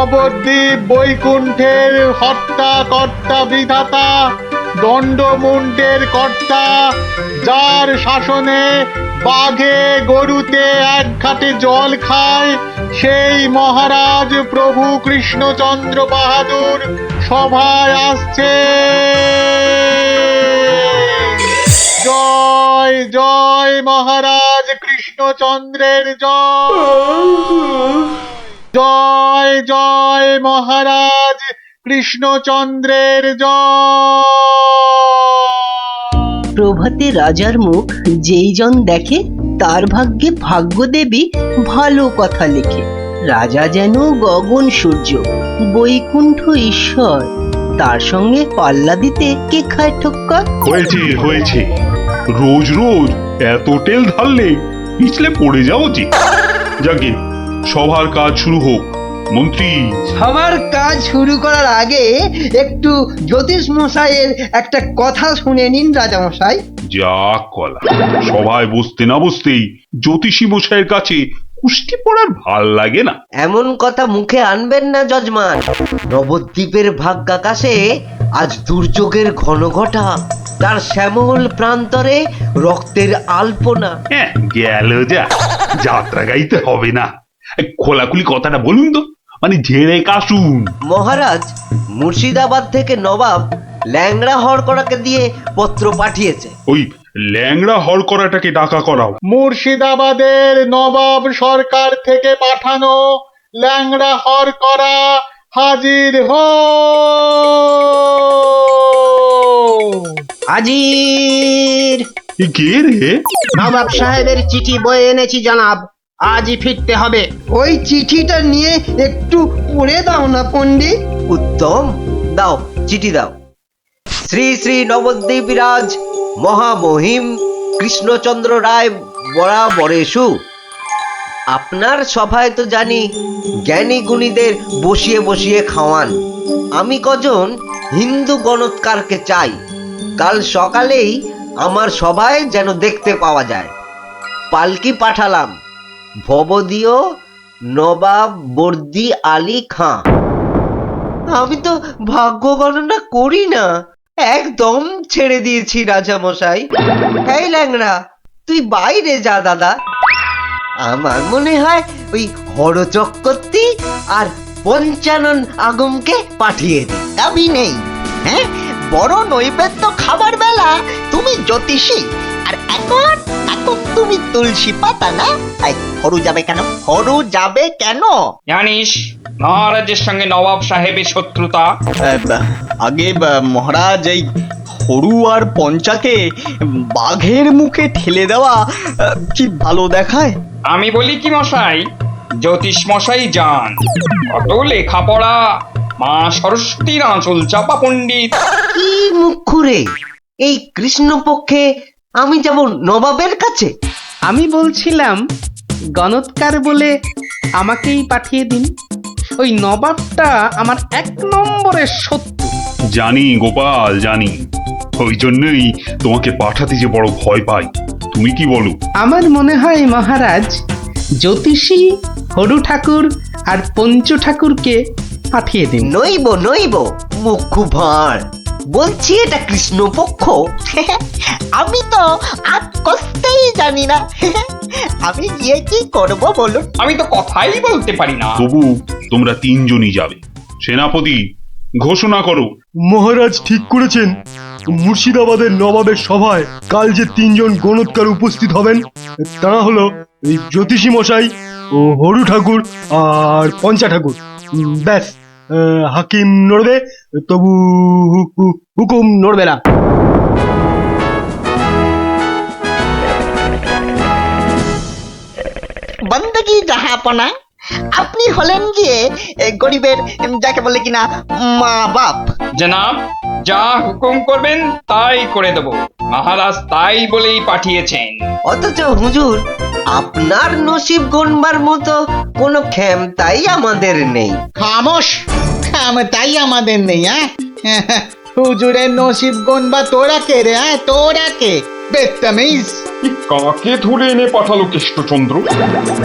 নবদ্বীপ বৈকুণ্ঠের হর্তা কর্তা বিধাতা, দণ্ডমুণ্ডের কর্তা, যার শাসনে বাঘে গরুতে এক ঘাটে জল খায়, সেই মহারাজ প্রভু কৃষ্ণচন্দ্র বাহাদুর সভায় আসছে। জয় জয় মহারাজ কৃষ্ণচন্দ্রের জয়। জয় জয় মহারাজ কৃষ্ণচন্দ্রের জয়। প্রভাতে রাজার মুখ যেই জন দেখে, তার ভাগ্যে ভাগ্যদেবী ভালো কথা লেখে। রাজা যেন গগন সূর্য, বৈকুণ্ঠ ঈশ্বর, তার সঙ্গে পাল্লা দিতে কে খায় ঠক্কর। হয়েছে হয়েছে, রোজ রোজ এত তেল ঢাললে পিছলে পড়ে যাও যে। যাকে সবার কাজ শুরু হোক। মন্ত্রী, সবার কাজ শুরু করার আগে একটু জ্যোতিষ মশাইয়ের একটা কথা শুনে নিন রাজা মশাই। যা কলা, সভায় বসতে না বসতেই জ্যোতিষী মশাইয়ের কাছে কুস্তি পড়ার ভাল লাগে না। এমন কথা মুখে আনবেন না যজমান। নবদ্বীপের ভাগ্যাকাশে আজ দুর্যোগের ঘনঘটা, তার শ্যামল প্রান্তরে রক্তের আলপনা। হ্যাঁ, গেল যা, যাত্রা গাইতে হবে না। খোলাখুলি কথাটা বলুন তো, মানে ঝেড়ে কাশুন। মহারাজ মুর্শিদাবাদ থেকে নবাব ল্যাংড়া হরকড়াকে দিয়ে পত্র পাঠিয়েছে। ওই ল্যাংড়া হরকড়াটাকে ডাকা করাও। মুর্শিদাবাদের নবাব সরকার থেকে পাঠানো ল্যাংড়া হরকড়া হাজির হো। হাজির। কে রে? নবাব সাহেবের চিঠি বয়ে এনেছি জনাব, আজই ফিরতে হবে। ওই চিঠিটা নিয়ে একটু পড়ে দাও না পণ্ডিত। উত্তম, দাও চিঠি দাও। শ্রী শ্রী নবদ্বীপ রাজ মহামহিম কৃষ্ণচন্দ্র রায় বরাবরেশু। আপনার সভায় তো জানি জ্ঞানী গুণীদের বসিয়ে বসিয়ে খাওয়ান। আমি কজন হিন্দু গণৎকারকে চাই, কাল সকালেই আমার সভায় যেন দেখতে পাওয়া যায়। পালকি পাঠালাম, ভবদীয় নবাব বর্দি আলী খাঁ। আমি তো ভাগ্য গণনা করি না, একদম ছেড়ে দিয়েছি রাজা মশাই। এই ল্যাংড়া, তুই বাইরে যা দাদা। আমার মনে হয় ওই হরচক্রবর্তী আর পঞ্চানন আগমকে পাঠিয়ে দে। দাবি নেই, হ্যাঁ, বড় নৈবেদ্য খাবার বেলা তুমি জ্যোতিষী, আর এখন এখন তুমি তুলসী পাতা না। হরু যাবে কেন? হরু যাবে কেন? জানিস মহারাজের সঙ্গে নবাব সাহেবের শত্রুতা। আগে মহারাজ, এই হরু আর পঞ্চাকে বাঘের মুখে ঠেলে দেওয়া কি ভালো দেখায়? আমি বলি কি মশাই, জ্যোতিষ মশাই যান, কত লেখাপড়া, মা সরস্বতীর আঁচল চাপা পণ্ডিত। কি মুখ খুঁড়ে এই কৃষ্ণপক্ষে আমি যাব নবাবের কাছে? আমি বলছিলাম গণৎকার বলে আমাকেই পাঠিয়ে দিন। ওই নবাবটা আমার এক নম্বরের শত্রু। জানি গোপাল, জানি, ওই জন্যই তোমাকে পাঠাতে যে বড় ভয় পাই। তুমি কি বলো? আমার মনে হয় মহারাজ জ্যোতিষী হরু ঠাকুর আর পঞ্চু ঠাকুরকে পাঠিয়ে দিন। নইব নইব, মুখ ভাঁড়, বলছি এটা কৃষ্ণপক্ষ। আমি তো আজ কষতেই জানি না। আমি গিয়ে কি করব বলুন? আমি তো কথাই বলতে পারি না। তবু তোমরা তিনজনই যাবে। সেনাপতি, ঘোষণা করো। মহারাজ ঠিক করেছেন, মুর্শিদাবাদের নবাবের সভায় কাল যে তিনজন গণৎকার উপস্থিত হবেন, তারা হলো এই জ্যোতিষী মশাই ও হরু ঠাকুর আর পঞ্চা ঠাকুর। ব্যাস, হাকিম নড়বে, তবু হুকুম নড়বে না। বন্দগি জাহাপনা, আপনি হলেন গিয়ে গরিবের, যাকে বলে কিনা মা বাপ। জনাব, যা হুকুম করবেন তাই করে দেব। মহারাজ তাই বলেই পাঠিয়েছেন। অথচ হুজুর, আপনার নসিব গণবার মতো কোনো ক্ষমতাই আমাদের নেই। খামোশ, তাই আমাদের নেই। হ্যাঁ, হুজুরের নসিব গুনবা তোরা কে রে? হ্যাঁ, তোরা কে? বেত্তামিজ। কি কাকে ধরে এনে পাঠালো কৃষ্ণচন্দ্র?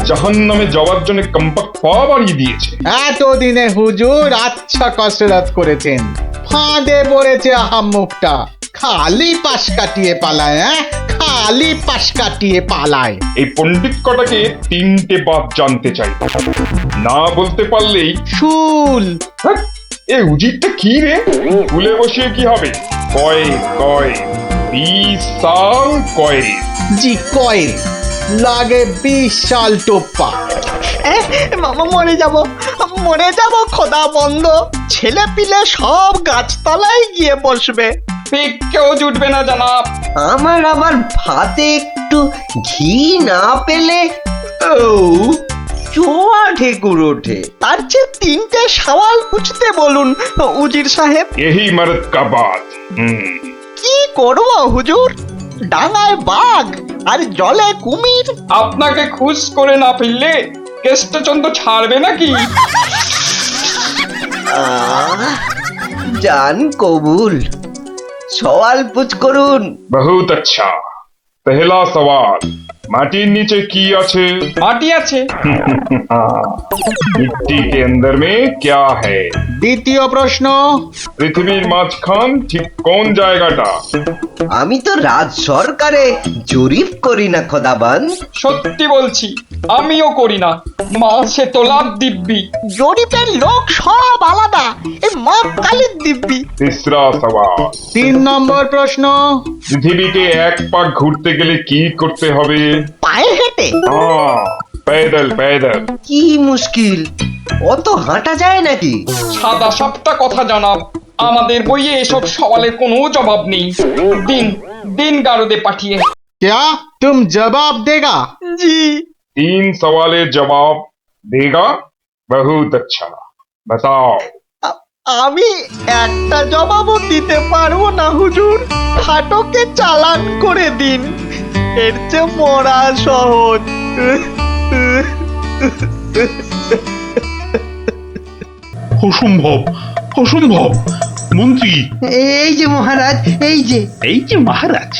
জাহান্নামে যাওয়ার জন্য কম্পাক পা বাড়িয়ে দিয়েছে। এতদিনে হুজুর আচ্ছা কসরত করেছেন, ফাঁদে পড়েছে আহাম্মুকটা। খালি পাশ কাটিয়ে পালায়, খালি পাশ কাটিয়ে পালায়। এই পণ্ডিত কটাকে তিনটে বাপ জানতে চাই, না বলতে পারলেই শুল। হ্যাঁ, এ উজিরটা কি রে? ভুলে বসিয়ে কি হবে? কয় কয় 20 সাল কয়। জি কয়েল লাগে 20 সাল টোপ্পা। মামা মরে যাব খোদা বন্ধ। ছেলে পিলে সব গাছতলায় গিয়ে বসবে। ঠিক কেউ জুটবে না জানাব। আমার আবার ভাতে একটু ঘি না পেলে চোয়া ঢেকুর ওঠে। তার চেয়ে তিনটে সওয়াল পুছতে বলুন উজির সাহেব। यही मर्द का बात। কি করব হুজুর? ডাঙায় বাঘ আর জলে কুমির। আপনাকে খুশ করে না ফেললে কৃষ্ণচন্দ্র ছাড়বে নাকি? জান কবুল, সওয়াল পুছ করুন। बहुत अच्छा। पहला सवाल, মাটির নিচে কি আছে? মাটি আছে। मिट्टी के अंदर में क्या है? দ্বিতীয় প্রশ্ন, পৃথিবীর মাঝখান ঠিক কোন জায়গাটা? আমি তো রাজ সরকারে জরিপ করি না খোদাবান। সত্যি বলছি, আমিও করি না। মাসে তোলার দিব্যি। জরিপের লোক সব আলাদা। এই মা কালীর দিব্যি। तीसरा सवाल, 3 নম্বর প্রশ্ন, পৃথিবীকে এক পাক ঘুরতে গেলে কি করতে হবে? পায়ে হেঁটে। হ্যাঁ, पैदल पैदल। কি মুশকিল, অত হাঁটা যায় নাকি? সাদা সাপটা কথা জানাব, আমাদের বইয়ে এসব সওয়ালের কোনো জবাব নেই। দিন দিন গারদে পাঠিয়ে। क्या तुम जवाब देगा? জি। 3 सवालेर जवाब देगा? बहुत अच्छा। बताओ। আমি একটা জবাবও দিতে পারবো না হুজুর। ফাটকে চালান করে দিন, এর চেয়ে মরা সহজ। অসম্ভব, অসম্ভব। মন্ত্রী, এই যে মহারাজ, এই যে মহারাজ,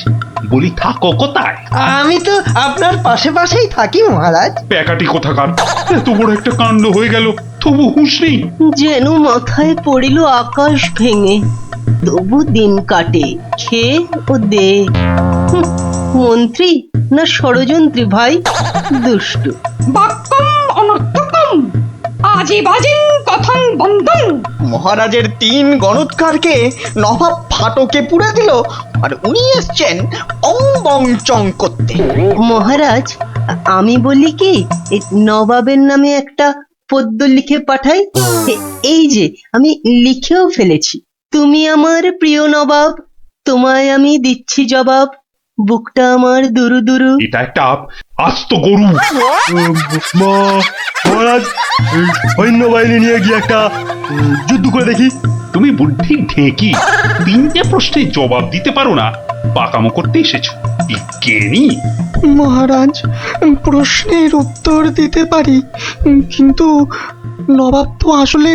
বলি থাকো কোথায়? আমি তো আপনার পাশে পাশেই থাকি মহারাজ। প্যাকাটি কোথাকার, এত বড় একটা কাণ্ড হয়ে গেল, তবু হুঁশ নেই। যেন মাথায় পড়িল আকাশ ভেঙে, তবু দিন কাটে খেয়ে ও দে। হুঁ, মন্ত্রী না ষড়যন্ত্রী ভাই, দুষ্টু। বাক্যম অনর্থকম আজীবাজিন কথন বন্ধন। মহারাজের 3 গণৎকারকে নবাব ফাটকে পুড়ে দিল, আর উনি এসছেন অং বং চং করতে। মহারাজ, আমি বলি কি, এই নবাবের নামে একটা পদ্য লিখে পাঠাই। এই যে আমি লিখেও ফেলেছি। তুমি আমার প্রিয় নবাব, তোমায় আমি দিচ্ছি জবাব, বুকটা আমার দুরু দুরু। এটা একটা আস্ত গরু। মহারাজ, সৈন্যবাহিনী নিয়ে গিয়ে একটা যুদ্ধ করে দেখি। তুমি বুদ্ধি ঢেকি 3টে প্রশ্নের জবাব দিতে পারো না, পাকামো করতে এসেছো বিজ্ঞানী। মহারাজ, প্রশ্নের উত্তর দিতে পারি, কিন্তু নবাব তো আসলে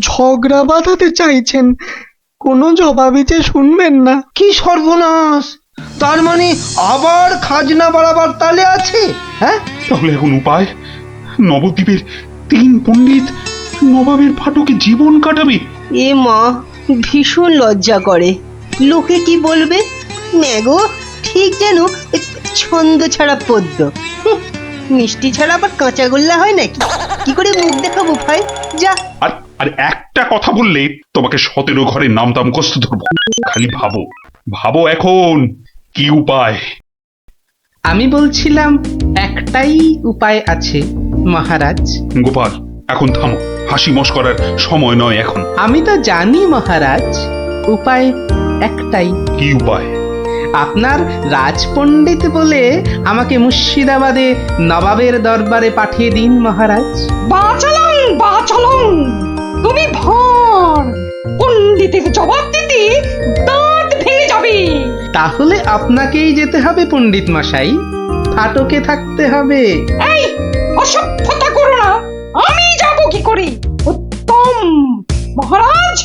ঝগড়া বাঁধাতে চাইছেন। কোনো জবাবই যে শুনবেন না। কি সর্বনাশ! তার মানে আবার খাজনা বাড়াবার তালে আছে? হ্যাঁ, তাহলে এখন উপায়? নবদ্বীপের 3 পণ্ডিত নবাবের ফাটকে জীবন কাটাবে। এ মা, ভীষণ লজ্জা করে। লোকে কি বলবে? ম্যাগো, ঠিক যেন ছন্দ ছাড়া পদ্য। হুঁ, মিষ্টি ছাড়া আবার কাঁচাগোল্লা হয় নাকি? কি করে মুখ দেখাবো ভাই? যা। আর আর একটা কথা বললে তোমাকে 17 ঘরে নামতাম কষ্ট ধরবো। খালি ভাবো, ভাবো এখন কি উপায়। আমি বলছিলাম একটাই উপায় আছে মহারাজ। গোপাল, এখন থামো, হাসি মস্করার সময় নয় এখন। আমি তো জানি মহারাজ, উপায় একটাই। কি উপায়? আপনার রাজপণ্ডিত বলে আমাকে মুর্শিদাবাদে নবাবের দরবারে পাঠিয়ে দিন মহারাজ। বাঁচালাম বাঁচালাম, তুমি ভর পণ্ডিতের জবাব দিতে দাঁত ভেঙে যাবে। তাহলে আপনাকেই যেতে হবে পণ্ডিত মশাই, ফাটকে থাকতে হবে। এই অসভ্যতা করো না, আমি যাব কি করে? উত্তম, মহারাজ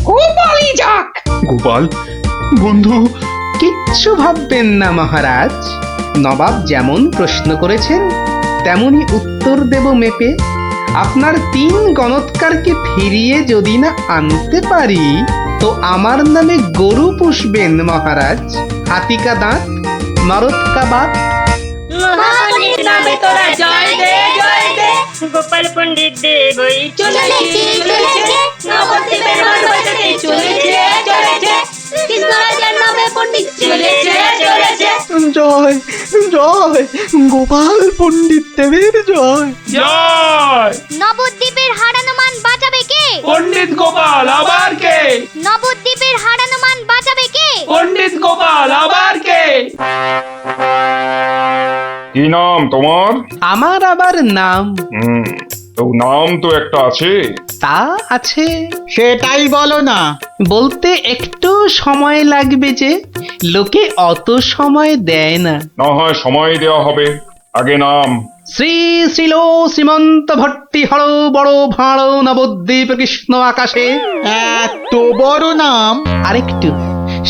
গোপালই যাক। গোপাল বন্ধু, কিচ্ছু ভাববেন না মহারাজ, নবাব যেমন প্রশ্ন করেছেন তেমনি উত্তর দেব মেপে। আপনার 3 গণৎকারকে ফিরিয়ে যদি না আনতে পারি তো আমার নামে গরু পুষবেন মহারাজ, হাতিকা দাঁত, নরৎকা বাত। গোপাল পণ্ডিত দেব চলেছে নবদ্বীপের মান বাঁচাতে চলেছে কৃষ্ণরাজার নামে পণ্ডিত চলেছে। জয় জয় গোপাল পণ্ডিত দেবের জয়। জয় নবদ্বীপের হারানো মান বাঁচাবে কে? পণ্ডিত গোপাল আবার কে? নবদ্বীপের হারানো মান বাঁচাবে কে? পণ্ডিত গোপাল আবার কে? কি নাম তোমার? আমার আবার নাম? তো নাম তো একটা আছে। তা আছে, সেটাই বলো না। বলতে একটু সময় লাগবে যে, লোকে অত সময় দেয় না। না হয় সময় দেওয়া হবে, আগে নাম। শ্রী শ্রীল শ্রীমন্ত ভট্টি হর বড় ভাঁড় নবদ্বীপ কৃষ্ণ আকাশে। এত বড় নাম? আরেকটু,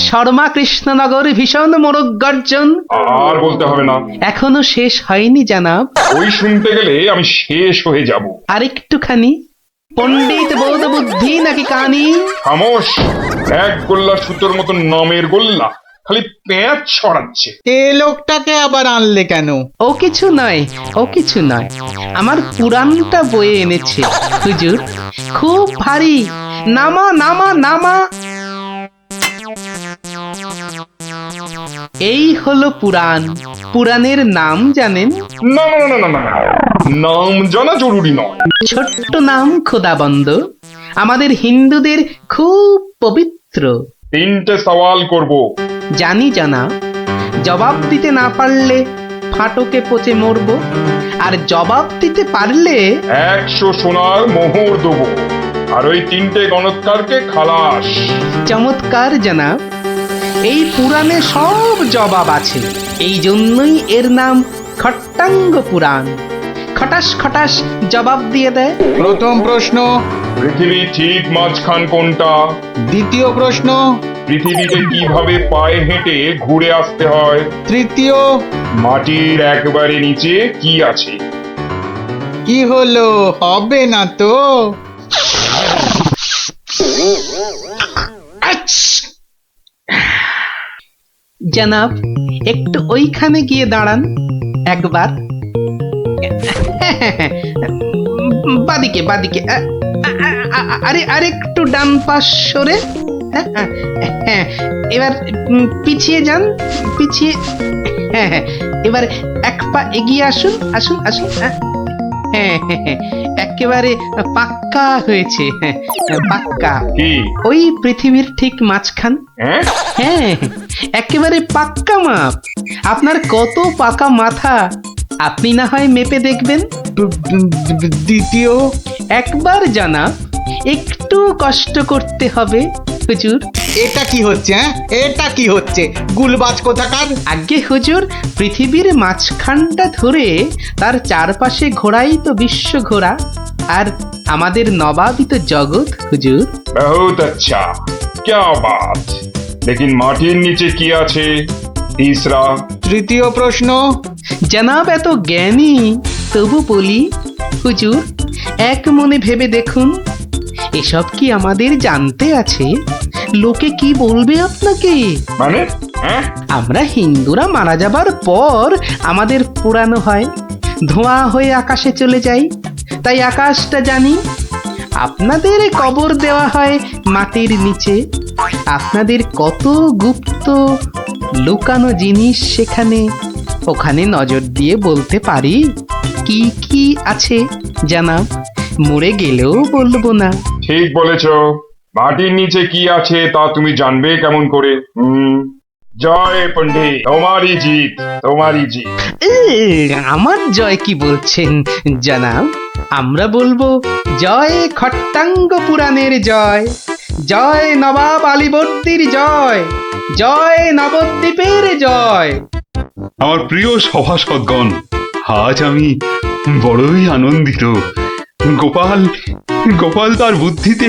শর্মা কৃষ্ণনগর ভীষণ মোরগ গর্জন। আর বলতে হবে না, এখনো শেষ হয়নি জানাব। ওই শুনতে গেলে আমি শেষ হয়ে যাব। আরেকটুখানি, পণ্ডিত বোধ বুদ্ধি নাকি কানি? খামোশ, এক গোল্লা সুতোর মতন নামের গোল্লা, খালি প্যাঁচ ছড়াচ্ছে। এ লোকটাকে আবার আনলে কেন? ও কিছু নয়, ও কিছু নয়, আমার পুরাণটা বয়ে এনেছে হুজুর, খুব ভারী। নামা নামা নামা। এই হলো পুরাণ। পুরাণের নাম জানেন? না না না না না না, নাম জানা জরুরি নয়। ছোট্ট নাম খোদাবন্দ, আমাদের হিন্দুদের খুব পবিত্র। 3টে সওয়াল করব। জানি জানা, জবাব দিতে না পারলে ফাটকে পচে মরব, আর জবাব দিতে পারলে 100 সোনার মোহর দেবো, আর ওই 3টে গণৎকারকে খালাস। চমৎকার জানাব, এই পুরাণে সব জবাব আছে, এই জন্যই এর নাম খট্টাঙ্গ পুরাণ। খটাস খটাস জবাব দিয়ে দেয়। প্রথম প্রশ্ন, পৃথিবী ঠিক মাঝখান কোনটা? দ্বিতীয় প্রশ্ন, পৃথিবীতে কিভাবে পায়ে হেঁটে ঘুরে আসতে হয়? তৃতীয়, মাটির একবারে নিচে কি আছে? কি হলো, হবে না তো? জানাব, একটু ওইখানে গিয়ে দাঁড়ান একবার। বাদিকে বাদিকে, আরে আরেকটু ডান পাশ সরে। এবার পিছিয়ে যান, পিছিয়ে। এবার এক পা এগিয়ে আসুন, আসুন আসুন। একেবারে পাক্কা হয়েছে, পাক্কা। কি? ওই পৃথিবীর ঠিক মাঝখান। হ্যাঁ, একেবারে পাক্কা মাপ। আপনার কত পাকা মাথা, আপনি না হয় মেপে দেখবেন। দ্বিতীয়, একবার জানা, একটু কষ্ট করতে হবে হুজুর। এটা কি হচ্ছে? এটা কি হচ্ছে? গুলবাজ কোথাকার। আগে হুজুর, পৃথিবীর মাঝখানটা ধরে তার চারপাশে ঘোরাই তো বিশ্ব ঘোরা, আর আমাদের নবাবই তো জগৎ হুজুর। বহুত আচ্ছা, क्या बात। लेकिन মাটির নিচে কি আছে? তিসরা। তৃতীয় প্রশ্ন, জানাব এত জ্ঞানী, তবু বলি হুজুর, এক মনে ভেবে দেখুন, এসব কি আমাদের জানতে আছে? লোকে কি বলবে আপনাকে? মানে আমরা হিন্দুরা মারা যাবার পর আমাদের পোড়ানো হয়, ধোঁয়া হয়ে আকাশে চলে যাই, তাই আকাশটা জানি। আপনাদের কবর দেওয়া হয় মাটির নিচে, আপনাদের কত গুপ্ত লুকানো জিনিস সেখানে, ওখানে নজর দিয়ে বলতে পারি কি কি আছে জানাব, মরে গেলেও বলবো না। ঠিক বলেছ, মাটির নিচে কি আছে তা তুমি জানবে কেমন করে? জয় পণ্ডিত, তোমারই জিত, তোমারই জিত। আমার জয় কি বলছেন জানাব? আমরা বলবো জয় খট্টাঙ্গ পুরাণের জয়, জয় নবাব আলীবর্দীর জয়, জয় নবদ্বীপের জয়। আমার প্রিয় সভাসদগণ, আজ আমি বড়ই আনন্দিত। গোপাল গোপাল তার বুদ্ধিতে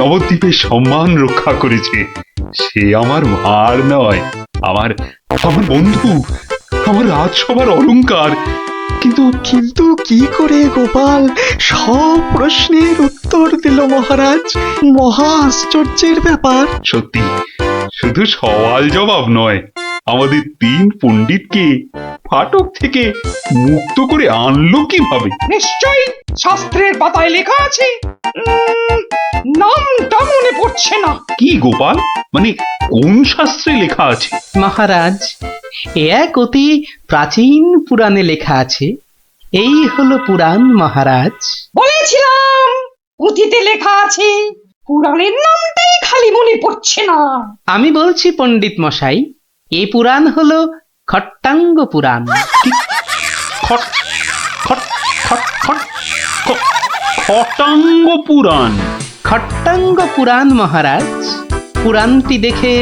নবদ্বীপের সম্মান রক্ষা করেছে। সে আমার ভার নয়, আমার আমার বন্ধু, আমার রাজসভার অলংকার। কিন্তু কিন্তু কি করে গোপাল সব প্রশ্নের উত্তর দিল মহারাজ? মহা আশ্চর্যের ব্যাপার। সত্যি শুধু সওয়াল জবাব নয়, আমাদের 3 পণ্ডিতকে ফাটক থেকে মুক্ত করে আনলো কিভাবে? নিশ্চয়ই শাস্ত্রের পাতায় লেখা আছে। নামটা মনে পড়ছে না। কি গোপাল, মানে কোন শাস্ত্রে লেখা আছে? মহারাজ, এ এক অতি প্রাচীন পুরাণে লেখা আছে। এই হলো পুরাণ মহারাজ। বলেছিলাম পুঁথিতে লেখা আছে, পুরাণের নামটাই খালি মনে পড়ছে না। আমি বলছি পণ্ডিত মশাই, এই পুরাণ হলো খট্টাঙ্গ পুরাণ। খট খট খট খট খ- খটাঙ্গ পুরাণ। খট্টাঙ্গ পুরাণ মহারাজ, পুরাণটি দেখে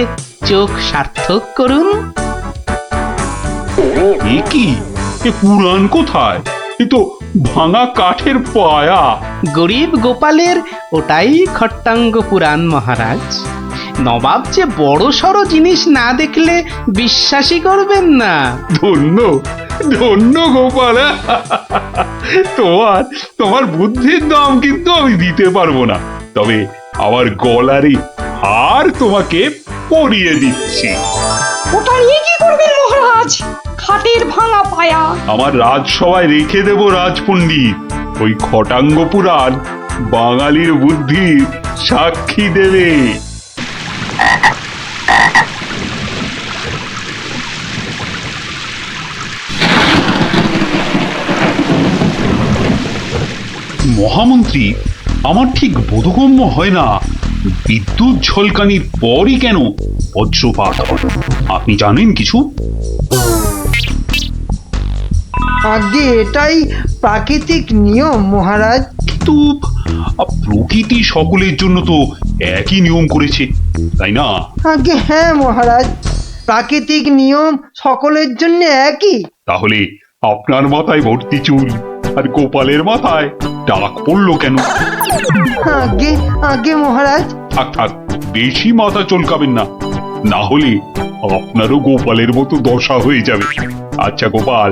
চোখ সার্থক করুন। এ কি, এ পুরাণ কোথায়? এ তো ভাঙা কাঠের পায়া। গরিব গোপালের ওটাই খট্টাঙ্গ পুরাণ মহারাজ। নবাব যে বড় সড় জিনিস না দেখলে বিশ্বাসই করবেন না। ধন্য ধন্য গোপাল। তোমার তোমার বুদ্ধির দাম কিন্তু আমি দিতে পারবো না, তবে আমার গলারই হার তোমাকে পরিয়ে দিচ্ছি। ওটা নিয়ে কি করবেন মহারাজ? খাটের ভাঙা পায়া। আমার রাজসভায় রেখে দেব রাজপণ্ডিত। ওই খটাঙ্গ পুরাণ বাঙালির বুদ্ধির সাক্ষী দেবে। মহামন্ত্রী, আমার ঠিক বোধগম্য হয় না, বিদ্যুৎ ঝলকানির পরই কেন বজ্রপাত হয়? আপনি জানেন কিছু? আগে এটাই প্রাকৃতিক নিয়ম মহারাজ। কিন্তু প্রকৃতি সকলের জন্য তো একই নিয়ম করেছে, তাই না? আগে হ্যাঁ মহারাজ, প্রাকৃতিক নিয়ম সকলের জন্য একই। তাহলে আপনার মাথায় ভর্তি চুল আর গোপালের মাথায় টাক পড়লো কেন? আগে আগে মহারাজ। থাক থাক, বেশি মাথা চলকাবেন না, না হলে আপনারও গোপালের মতো দশা হয়ে যাবে। আচ্ছা গোপাল,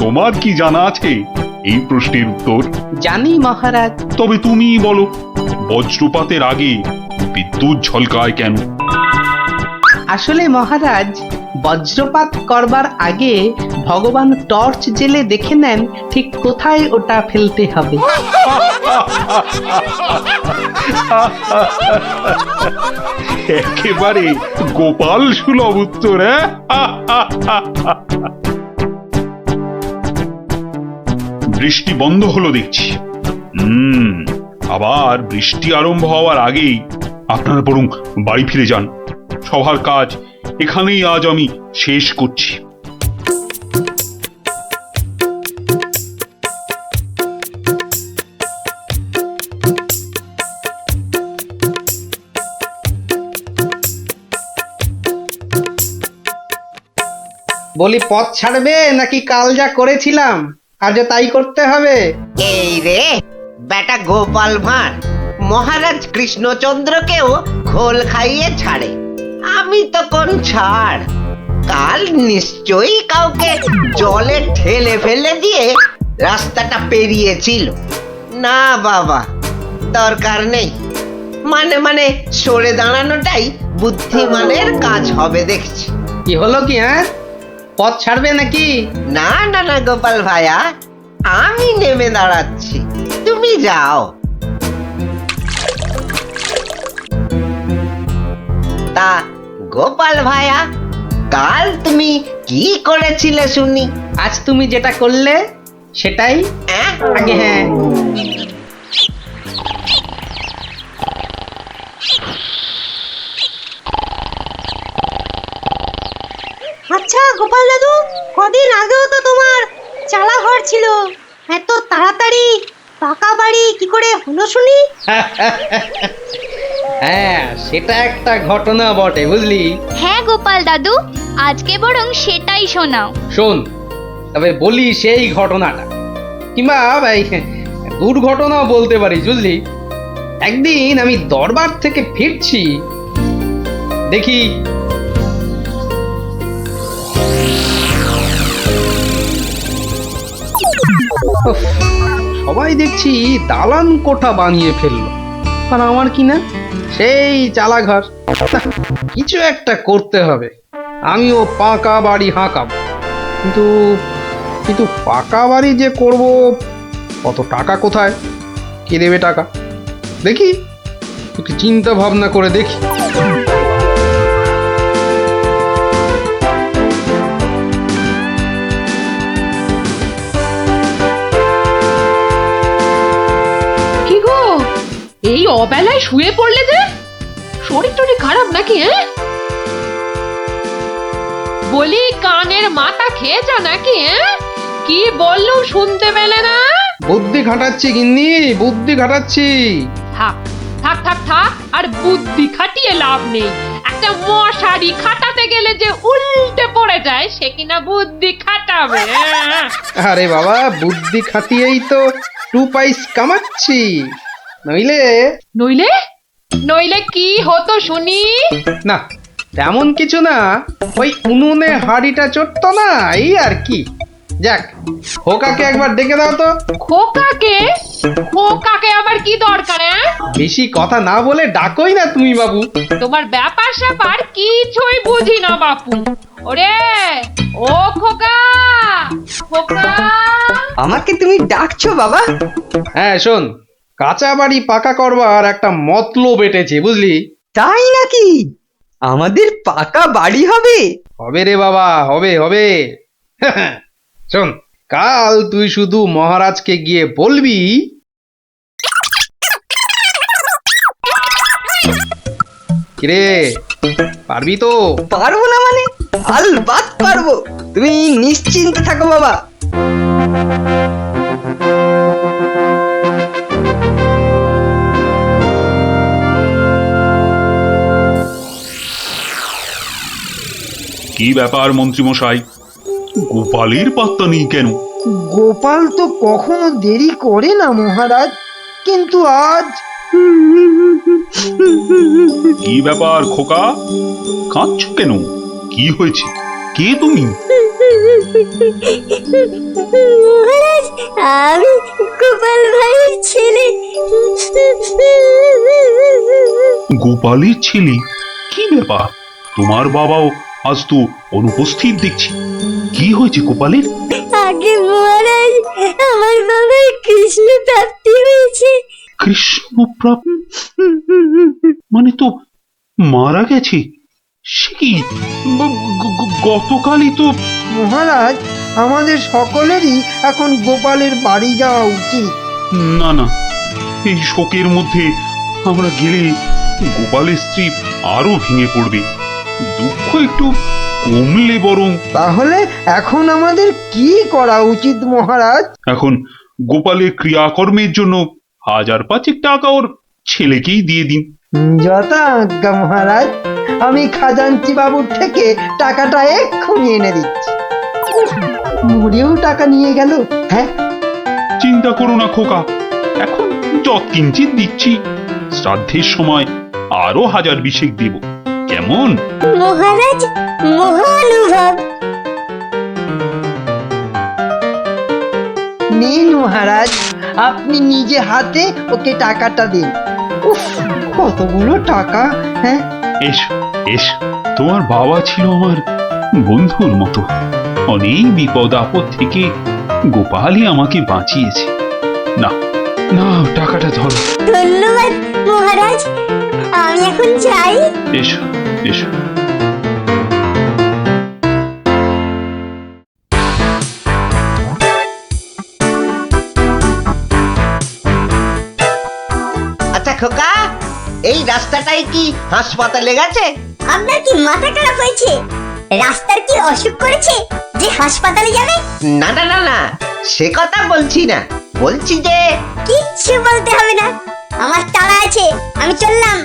তোমার কি জানা আছে এই প্রশ্নের উত্তর? জানি মহারাজ। তবে তুমিই বলো, বজ্রপাতের আগে বিদ্যুৎ ঝলকায় কেন? আসলে মহারাজ, বজ্রপাত করবার আগে ভগবান টর্চ জেলে দেখে নেন ঠিক কোথায় ওটা ফেলতে হবে। একেবারে গোপাল সুলভ উত্তর। বৃষ্টি বন্ধ হলো দেখছি। আবার বৃষ্টি আরম্ভ হওয়ার আগেই আপনারা বরং বাড়ি ফিরে যান। সবার কাজ এখানেই আজ আমি শেষ করছি। বলি, পথ ছাড়বে নাকি কাল যা করেছিলাম আজও তাই করতে হবে? এই রে বেটা গোপাল ভাঁড়, মহারাজ কৃষ্ণচন্দ্রকেও খোল খাইয়ে ছাড়ে, আমি তো কোন ছাড়। কাল নিশ্চয়ই কাউকে জলে ঠেলে ফেলে দিয়ে রাস্তাটা পেরিয়েছিল। না বাবা, দরকার নেই। মানে সরে দাঁড়ানোটাই বুদ্ধিমানের কাজ হবে দেখছি। কি হলো কি, হ্যাঁ? পথ ছাড়বে নাকি? না না না গোপাল ভাইয়া, আমি নেমে দাঁড়াচ্ছি, তুমি যাও। তা গোপাল ভাইয়া, কাল তুমি কি করেছিলে শুনি? আজ তুমি যেটা করলে সেটাই আগে। হ্যাঁ, আচ্ছা গোপাল দাদু, কদিন আগেও তো তোমার চালা ঘর ছিল, এত তাড়াতাড়ি পাকা বাড়ি কি করে হলো শুনি? হ্যাঁ, সেটা একটা ঘটনা বটে, বুঝলি? হ্যাঁ গোপাল দাদু, আজকে বরং সেটাই শোনাও। শোন, তবে বলি সেই ঘটনাটা, কিংবা এই দুর্ঘটনাও বলতে পারিস, বুঝলি? একদিন আমি দরবার থেকে ফিরছি, দেখি। উফ, সবাই দেখছি দালান কোঠা বানিয়ে ফেললো, আর আমার কি না সেই চালাঘর। না, কিছু একটা করতে হবে। আমিও পাকা বাড়ি হাঁকাবো, কিন্তু কিন্তু পাকা বাড়ি যে করব, কত টাকা কোথায়, কে দেবে টাকা? দেখি, একটু চিন্তা ভাবনা করে দেখি। কি গো, এই অবেলায় শুয়ে পড়লে যে? শরীর টরীর খারাপ নাকি? বলি কানের মাথা খেয়েছ নাকি? কি বললুম শুনতে পেলে না? বুদ্ধি খাটাচ্ছি গিন্নি, বুদ্ধি খাটাচ্ছি। থাক থাক থাক থাক, আর বুদ্ধি খাটিয়ে লাভ নেই। একটা মশারি খাটাতে গেলে যে উল্টে পড়ে যায়, সে কিনা বুদ্ধি খাটাবে? আরে বাবা, বুদ্ধি খাটিয়েই তো 2 পয়সা কামাচ্ছি, নইলে নইলে নইলে কি হতো শুনি? না, তেমন কিছু না, ওই উনুনে হাড়িটা চড়তো না, এই আর কি। যাক, খোকাকে একবার ডেকে দাও তো। খোকাকে? খোকাকে আবার কি দরকার? বেশি কথা না বলে ডাকোই না তুমি বাবু। তোমার ব্যাপার স্যাপার কিছুই বুঝি না বাপু। ওরে ও খোকা, খোকা। আমাকে তুমি ডাকছো বাবা? হ্যাঁ শোন, কাঁচা বাড়ি পাকা করবার একটা মতলব এটেছে, বুঝলি? তাই নাকি? আমাদের পাকা বাড়ি হবে? হবে রে বাবা, হবে হবে। শোন, কাল তুই শুধু মহারাজকে গিয়ে বলবি, কিরে পারবি তো? পারবো না মানে? আলবাত পারবো, তুমি নিশ্চিন্তে থাকো বাবা। কি ব্যাপার মন্ত্রীমশাই, গোপালের পাত্তা নেই কেন? গোপাল তো কখনো দেরি করে না মহারাজ, কিন্তু আজ কি ব্যাপার খোকা, কাঁদছ কেন? কি হয়েছে? কে তুমি? মহারাজ, আমি গোপাল ভাইয়ের ছেলে। গোপালের ছেলে? কি ব্যাপার, তোমার বাবাও আজ তো অনুপস্থিত দেখছি। কি হয়েছে গোপালের? আগে মহারাজ, আমার বাবার কৃষ্ণ প্রাপ্তি হয়েছে। কৃষ্ণ প্রাপ্তি মানে তো মারা গেছে? সে কি, গতকালই তো। মহারাজ, আমাদের সকলেরই এখন গোপালের বাড়ি যাওয়া উচিত। না না, এই শোকের মধ্যে আমরা গেলে গোপালের স্ত্রী আরো ভেঙে পড়বে। দুঃখ একটু কমলে বরং। তাহলে এখন আমাদের কি করা উচিত মহারাজ? এখন গোপালের ক্রিয়াকর্মের জন্য 1000-5 টাকা ওর ছেলেকেই দিয়ে দিন। যথা আজ্ঞা মহারাজ, আমি খাজাঞ্চি বাবুর থেকে টাকাটা এক্ষুনি এনে দিচ্ছি। মরেও টাকা নিয়ে গেল। হ্যাঁ, চিন্তা করো না খোকা, এখন যৎকিঞ্চিৎ দিচ্ছি, শ্রাদ্ধের সময় আরো 1000-20 দেব, কেমন? মহারাজ, মহানুভব। নিন মহারাজ, আপনি নিজে হাতে ওকে টাকাটা দিন। উফ, কতগুলো টাকা! হ্যাঁ, এসো এসো, তোমার বাবা ছিল আমার বন্ধুর মতো। অনেক বিপদ আপদ থেকে গোপালই আমাকে বাঁচিয়েছে। না না, টাকাটা ধরো। ধন্যবাদ মহারাজ, আমি এখন যাই। এসো এসো। আচ্ছা খোকা, এই রাস্তাটাই কি হাসপাতালে গেছে? আপনার কি মাথা খারাপ হয়েছে? রাস্তার কি অসুখ করেছে যে হাসপাতালে যাবে? না না না না, সে কথা বলছি না, বলছি যে কিচ্ছু বলতে হবে না, আমার তাড়া আছে, আমি চললাম।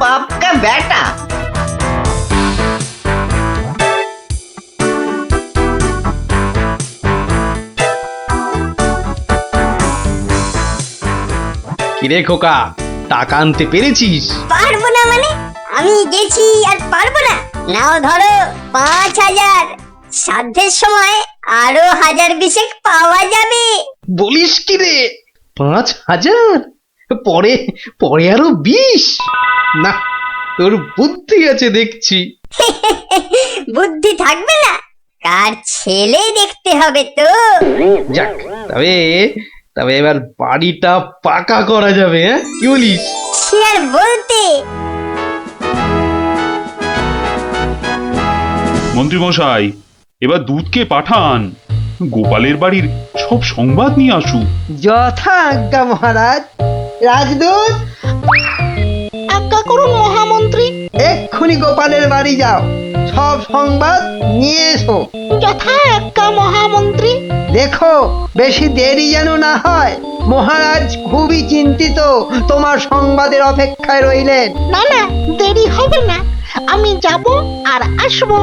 বাপ কা বেটা। কিরে খোকা, টাকা আনতে পেরেছিস? পারবো না মানে? আমি গেছি আর পারবো না? নাও ধরো 5,000। সাধ্যের সময় আরো 1,000 পাওয়া যাবে। বলিস কি রে? 5,000? পরে পরে আরো 20? না, তোর বুদ্ধি আছে দেখছি। বুদ্ধি থাকবে না? কার ছেলে দেখতে হবে তো। যাক, তবে তবে এবার বাড়িটা পাকা করা যাবে, হ্যাঁ? কি বলিস? সে আর বলতে। মন্ত্রী মশাই, এবার দুধকে পাঠান, গোপালের বাড়ির সব সংবাদ নিয়ে আসুক। যথা আজ্ঞা মহারাজ। রাজদূত, আজ্ঞা করুন মহামন্ত্রী। এক্ষুনি গোপালের বাড়ি যাও, সব সংবাদ নিয়ে এসো। যথা আজ্ঞা মহামন্ত্রী। দেখো বেশি দেরি যেন না হয়। মহারাজ খুবই চিন্তিত, তোমার সংবাদের অপেক্ষায় রইলেন। না না, দেরি হবে না, আমি যাব আর আসবো।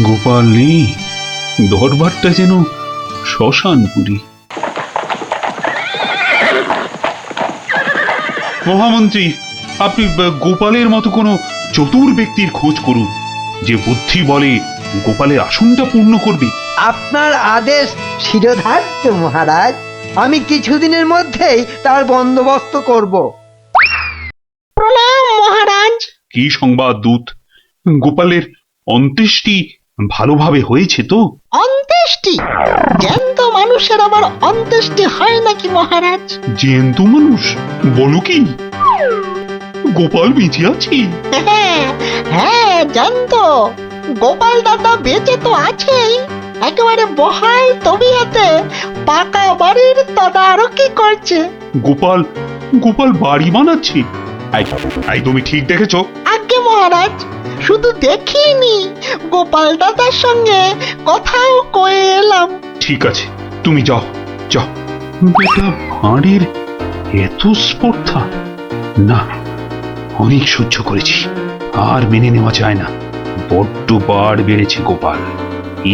গোপাল নেই, দরবারটা যেন শ্মশানপুরী। মহামন্ত্রী, আপনি গোপালের মতো কোনো চতুর ব্যক্তির খোঁজ করুন, যে বুদ্ধি বলে গোপালের আসনটা পূর্ণ করবে। আপনার আদেশ শিরোধার্য মহারাজ। আমি কিছুদিনের মধ্যেই তার বন্দোবস্ত করব। প্রণাম মহারাজ। কি সংবাদ দূত? গোপালের অন্ত্যেষ্টি ভালোভাবে হয়েছে তো? অন্ত্যেষ্টি? জ্যান্ত মানুষের আবার অন্ত্যেষ্টি হয় নাকি মহারাজ? জ্যান্ত মানুষ? বলো কি? গোপাল বেঁচে আছে? হ্যাঁ হ্যাঁ, জ্যান্ত। গোপাল দাদা বেঁচে তো আছেই, একেবারে বহাল তবিয়তে পাকা বাড়ির তদারকি করছে। গোপাল গোপাল বাড়ি বানাচ্ছে? আই তুমি ঠিক দেখেছো? আজ্ঞে মহারাজ, শুধু দেখিনি, গোপাল দাদার সঙ্গে কথাও কয়ে এলাম। ঠিক আছে, তুমি যাও যাও। বেটা ভাঁড়ের এত স্পর্ধা? না, অনেক সহ্য করেছি, আর মেনে নেওয়া যায় না। বড্ড বাড় বেড়েছে গোপাল,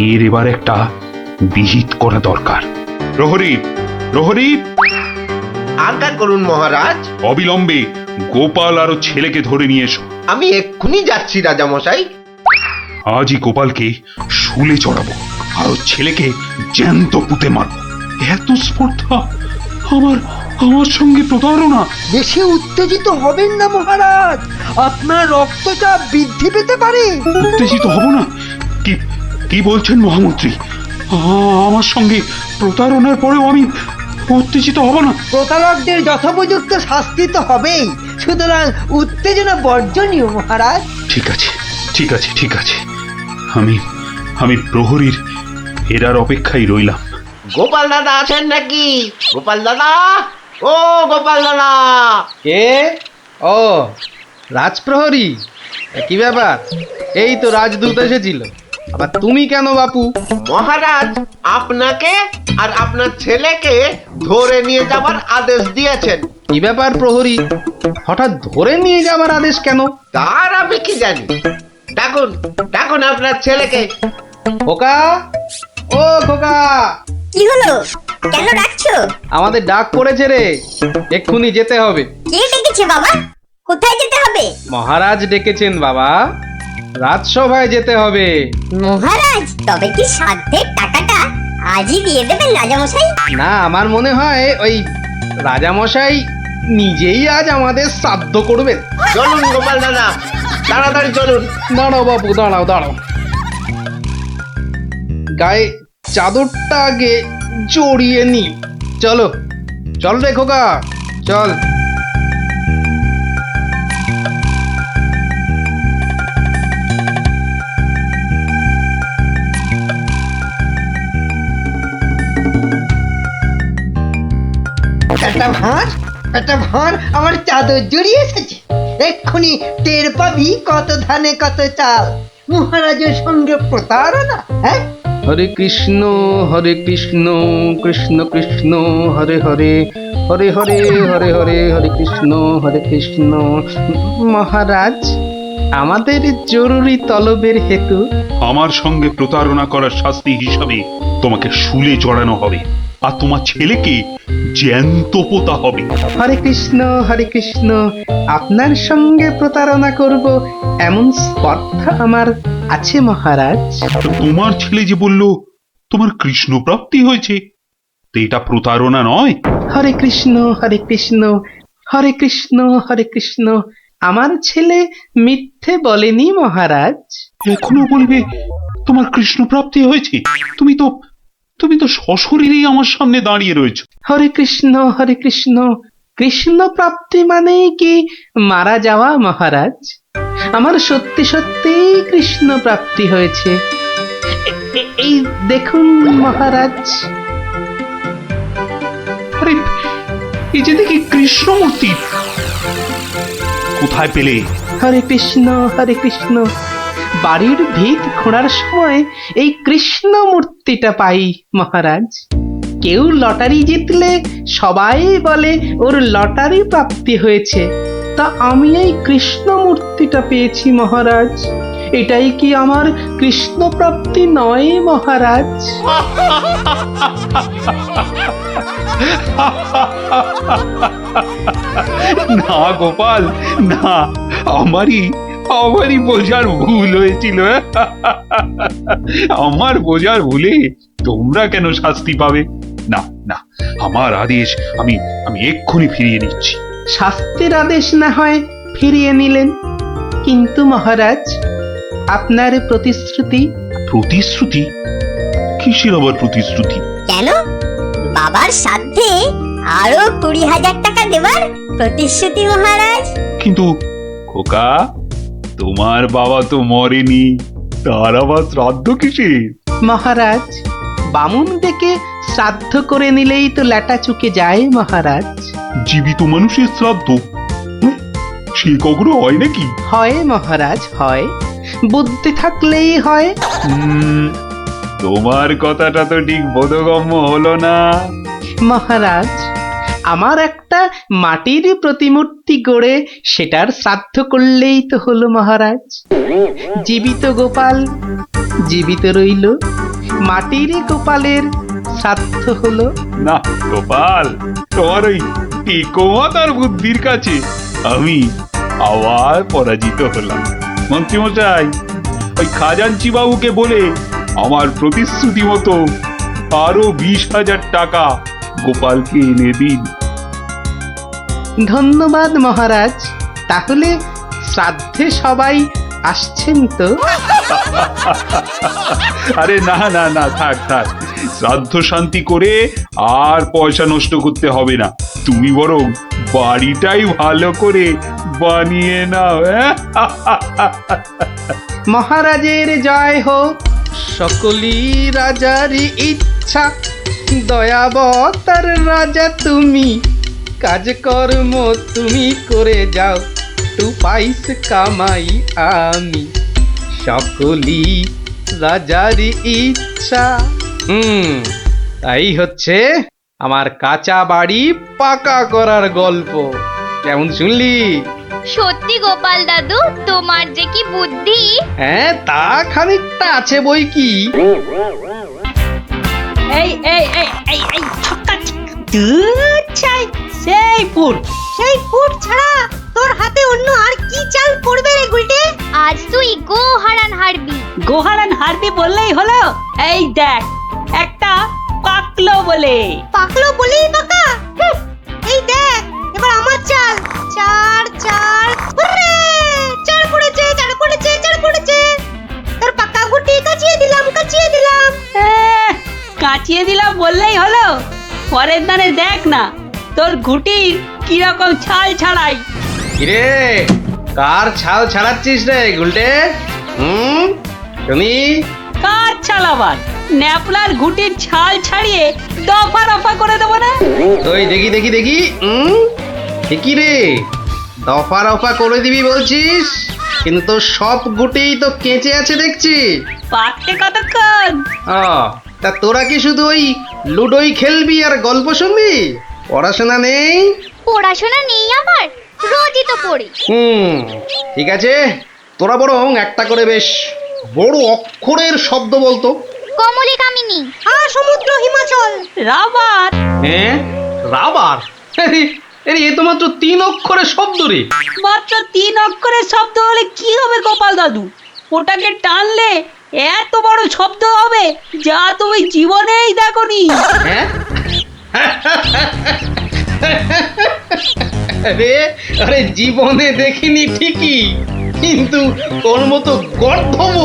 এর এবার একটা বিহিত করা দরকার। প্রহরী, প্রহরী! আজ্ঞা করুন মহারাজ। অবিলম্বে গোপাল আর ওর ছেলেকে ধরে নিয়ে এসো। আমি এক্ষুনি যাচ্ছি রাজামশাই। আজই গোপালকে শুলে চড়াবো, আর ওর ছেলেকে জ্যান্ত পুঁতে মারবো। এত স্পর্ধা! আমার আমার সঙ্গে প্রতারণা! বেশি উত্তেজিত হবেন না মহারাজ, আপনার রক্তচাপ বৃদ্ধি পেতে পারে। উত্তেজিত হব না? কি কি বলছেন মহামন্ত্রী? আমার সঙ্গে প্রতারণার পরেও আমি উত্তেজিত হব না? প্রতারকদের যথোপযুক্ত শাস্তি তো হবেই, সুতরাং উত্তেজনা বর্জনীয় মহারাজ। ঠিক আছে, ঠিক আছে, ঠিক আছে। আমি আমি প্রহরীর ফেরার অপেক্ষায় রইলাম। গোপাল দাদা আছেন নাকি? গোপাল দাদা, ও গোপাল দাদা! কে? ও, রাজপ্রহরী, কি ব্যাপার? এই তো রাজদূত এসেছিল, আবার তুমি কেন বাপু? মহারাজ আপনাকে আর আপনার ছেলেকে ধরে নিয়ে যাবার আদেশ দিয়েছেন। কি ব্যাপার প্রহরী, হঠাৎ ধরে নিয়ে যাবার আদেশ কেন? তার আমি কি জানি। ডাকুন, ডাকুন আপনার ছেলেকে। খোকা, ও খোকা! কি হলো? কেন ডাকছো? আমাদের ডাক পড়েছে রে, এক্ষুনি যেতে হবে। কে ডেকেছে বাবা? কোথায় যেতে হবে? মহারাজ ডেকেছেন বাবা, রাজসভায় যেতে হবে। মহারাজ, তবে কি সাধ্যের টাকাটা আজই দিয়ে দেবেন রাজামশাই? না, আমার মনে হয় ওই রাজামশাই নিজেই আজ আমাদের শ্রাদ্ধ করবেন। চলুন গোপাল দাদা, তাড়াতাড়ি চলুন। দাঁড়াও বাপু, দাঁড়াও দাঁড়াও, গায়ে চাদরটা আগে জড়িয়ে নি। চলো, চল রে খোকা, চল। একটা ভাঁড় আমার চাদর জড়িয়ে এসেছে। এক্ষুনি টের পাবি কত ধানে কত চাল। মহারাজের সঙ্গে প্রতারণা, হ্যাঁ? হরে কৃষ্ণ কৃষ্ণ কৃষ্ণ হরে হরে, হরে হরে হরে হরে, হরে কৃষ্ণ। মহারাজ, আমাদের জরুরি তলবের হেতু আমার সঙ্গে প্রতারণা করার শাস্তি হিসাবে তোমাকে শুলে চড়ানো হবে আর তোমার ছেলেকে জ্যান্ত পোতা হবে। হরে কৃষ্ণ, আপনার সঙ্গে প্রতারণা করব এমন স্পর্ধা আমার আছে মহারাজ। তো তোমার ছেলে যে বলল তোমার কৃষ্ণ প্রাপ্তি হয়েছে, তো এটা প্রতারণা নয়? হরে কৃষ্ণ, হরে কৃষ্ণ, হরে কৃষ্ণ, হরে কৃষ্ণ। আমার ছেলে মিথ্যে বলেনি মহারাজ। এখনো বলবে তোমার কৃষ্ণ প্রাপ্তি হয়েছে? তুমি তো সশরীরেই আমার সামনে দাঁড়িয়ে রয়েছো। হরে কৃষ্ণ, হরে কৃষ্ণ। কৃষ্ণ প্রাপ্তি মানেই কি মারা যাওয়া মহারাজ? আমার সত্যি সত্যি কৃষ্ণ প্রাপ্তি হয়েছে। এই দেখুন মহারাজ। আরে এই যে দেখি কৃষ্ণ মূর্তি, কোথায় পেলে? হরে কৃষ্ণ, হরে কৃষ্ণ। বাড়ির ভিত খোঁড়ার সময় এই কৃষ্ণ মূর্তিটা পাই মহারাজ। কেউ লটারি জিতলে সবাই বলে ওর লটারি প্রাপ্তি হয়েছে, তা আমি এই কৃষ্ণ মূর্তিটা পেয়েছি মহারাজ। এটাই কি আমার কৃষ্ণ প্রাপ্তি নয় মহারাজ? না গোপাল, না, আমারই বোঝার ভুল হয়েছিল। আমার বোঝার ভুলে তোমরা কেন শাস্তি পাবে? না না, আমার আদেশ আমি এক্ষুনি ফিরিয়ে নিচ্ছি। শাস্তির আদেশ না হয় ফিরিয়ে নিলেন, কিন্তু মহারাজ আপনার প্রতিশ্রুতি? প্রতিশ্রুতি? কিসের আবার প্রতিশ্রুতি? কেন? বাবার সাধ্যে আরো 20,000 টাকা দেবার প্রতিশ্রুতি মহারাজ। কিন্তু খোকা, তোমার বাবা তো মরেনি, তার আবার শ্রাদ্ধ কিসের? মহারাজ বামুন ডেকে শ্রাদ্ধ করে নিলেই তো ল্যাটা চুকে যায় মহারাজ। জীবিত মানুষের শ্রাদ্ধ সে কখনো হয় নাকি? হয় মহারাজ, হয়। বুদ্ধি থাকলেই হয়। তোমার কথাটা তো ঠিক বোধগম্য হলো না মহারাজ। আমার একটা মাটির প্রতিমূর্তি গড়ে সেটার শ্রাদ্ধ করলেই তো হলো মহারাজ। জীবিত গোপাল জীবিত রইল, মাটির গোপালের শ্রাদ্ধ হলো না। গোপাল, তোমার ওই টিকোমাতার বুদ্ধির কাছে আমি আবার পরাজিত হলাম। মন্ত্রীমশাই, ওই খাজাঞ্চি বাবুকে বলে আমার প্রতিশ্রুতি মতো আরো 20,000 টাকা গোপালকে এনে দিন। ধন্যবাদ মহারাজ। তাহলে শ্রাদ্ধে সবাই আসছেন তো? আরে না না না, থাক থাক, শ্রাদ্ধ শান্তি করে আর পয়সা নষ্ট করতে হবে না। তুমি বরং বাড়িটাই ভালো করে বানিয়ে নাও। মহারাজের জয় হোক। সকলি রাজারই ইচ্ছা, দয়াবতার রাজা তুমি। কাজকর্ম তুমি করে যাও, তু পাইস কামাই আমি। সকলি রাজারই ইচ্ছা। তাই হচ্ছে আমার কাঁচা বাড়ি পাকা করার গল্প। কেমন শুনলি? সত্যি গোপাল দাদু, তোমার যে কি বুদ্ধি! হ্যাঁ, তা খানিকটা আছে বই কি। এই এই এই এই এই ছক্কা দুচ্ছাই সেই ফুট ছাড়া তোর হাতে অন্য আর কি চাল পড়বে রে গুলটে? আজ তুই গোহারান হারবি। গোহারান হারবি বললেই হলো। এই দেখ, একটা পাকলো বলেই পাকা। এই দেখ, এবার আমার চাল। চার হুররে! চার পড়েছে। তোর পাকা গুটি কাচিয়ে দিলাম। কাচিয়ে দিলাম বললেই হলো। পরের দানে দেখ না তোর ঘুটির কিরকম ছাল ছাড়াই। কিরে, কার ছাল ছাড়াচ্ছিস রে গুলটে? শুনি। কার ছাল আবার? ন্যাপলার ঘুটির ছাল ছাড়িয়ে দফা রফা করে দেবো না? ওই দেখি কি রে, দফা রফা করে দিবি বলছিস? কিন্তু সব গুটেই তো কেঁচে আছে দেখছি। পাকতে কতক্ষণ? তা তোরা কি শুধু ওই লুডোই খেলবি আর গল্প শুনবি? পড়াশোনা নেই? পড়াশোনা নেই আমার, রোজই তো পড়ি। ঠিক আছে, তোরা বরং একটা করে বেশ বড় অক্ষরের শব্দ বলতো। কমলি কামিনী। সমুদ্র হিমাচল। রাবার। হ্যাঁ, রাবার। এ তো মাত্র 3 অক্ষরের শব্দ রে। মাত্র 3 অক্ষরের শব্দ হলে কি হবে গোপাল দাদু? ওটাকে টানলে এত বড় শব্দ হবে যা তুমি জীবনেই দেখোনি। হ্যাঁ? আরে জীবনে দেখিনি ঠিকই, কিন্তু তোর মতো গর্ধব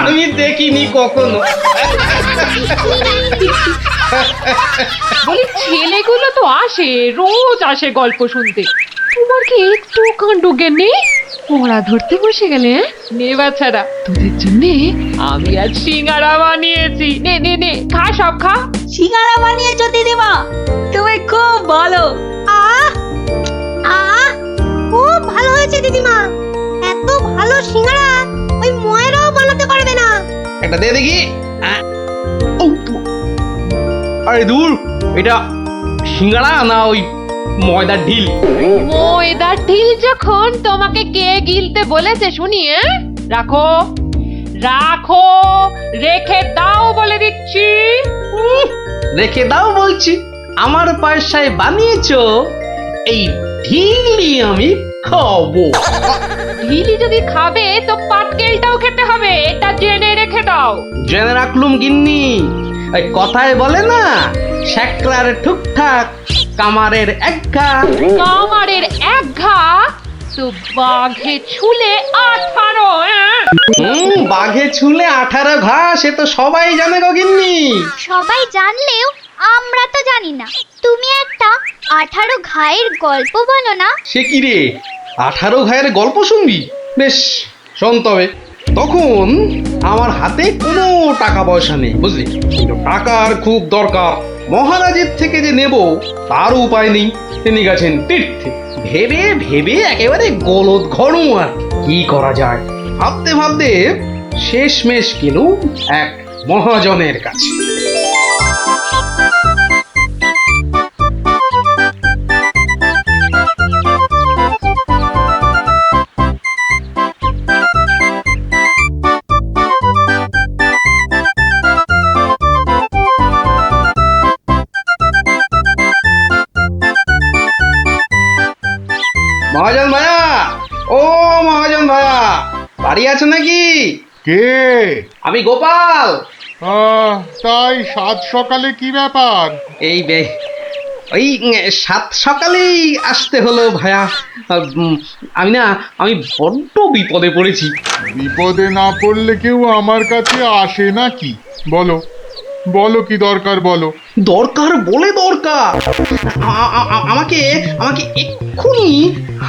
আমি দেখিনি কখনো। বলি ছেলেগুলো তো আসে, রোজ আসে গল্প শুনতে। তোমার কি একটু কাণ্ড জ্ঞান নেই? পড়া ধরতে বসে গেলে? নে বাচ্চারা, তোদের জন্য আমি আজ সিঙ্গারা বানিয়েছি। নে নে নে, খা, সব খা। সিঙ্গারা বানিয়েছো দিদিমা, তুমি খুব ভালো। খুব ভালো হয়েছে দিদিমা। এত ভালো সিঙ্গারা ওই ময়রাও বানাতে পারবে না। একটা দে দেখি। আরে দূর, এটা সিঙ্গারা না ওই ময়দার ঢিল? ময়দার ঢিল যখন তোমাকে কে গিলতে বলেছে শুনি? রাখো রাখো, রেখে দাও বলে দিচ্ছি। রেখে দাও বলছি? আমার পয়সায় বানিয়েছো, এই ঢিলি আমি খাবো। ঢিলি যদি খাবে তো পাটকেলটাও খেতে হবে, এটা জেনে রেখে দাও। জেনে রাখলুম গিন্নি। ওই কথায় বলে না, শ্যাকরার ঠুকঠাক কামারের এক ঘা। কামারের এক ঘা তো বাঘে ছুলে 18। বাঘে ছুলে 18 ঘা, সে তো সবাই জানে গো গিন্নি। সবাই জানলেও আমরা তো জানি না। তুমি একটা 18 ঘায়ের গল্প বলো না। সে কি রে, 18 ঘায়ের গল্প শুনবি? বেশ, শোন তবে। তখন আমার হাতে কোনো টাকা পয়সা নেই, বুঝলি, কিন্তু টাকার খুব দরকার। মহারাজের থেকে যে নেব তার উপায় নেই, তিনি গেছেন তীর্থে। ভেবে ভেবে একেবারে গলদ ঘরু। আর কি করা যায় ভাবতে ভাবতে শেষমেশ গেল এক মহাজনের কাছে। মহাজন ভাইয়া, ও মহাজন ভাইয়া, বাড়ি আছো নাকি? কে? আমি গোপাল। তাই সাত সকালে কি ব্যাপার? এই ওই 7 সকালেই আসতে হলো ভাইয়া। আমি বড্ড বিপদে পড়েছি। বিপদে না পড়লে কেউ আমার কাছে আসে নাকি? বলো বলো, কি দরকার বলো। দরকার বলে দরকার, আমাকে এক্ষুনি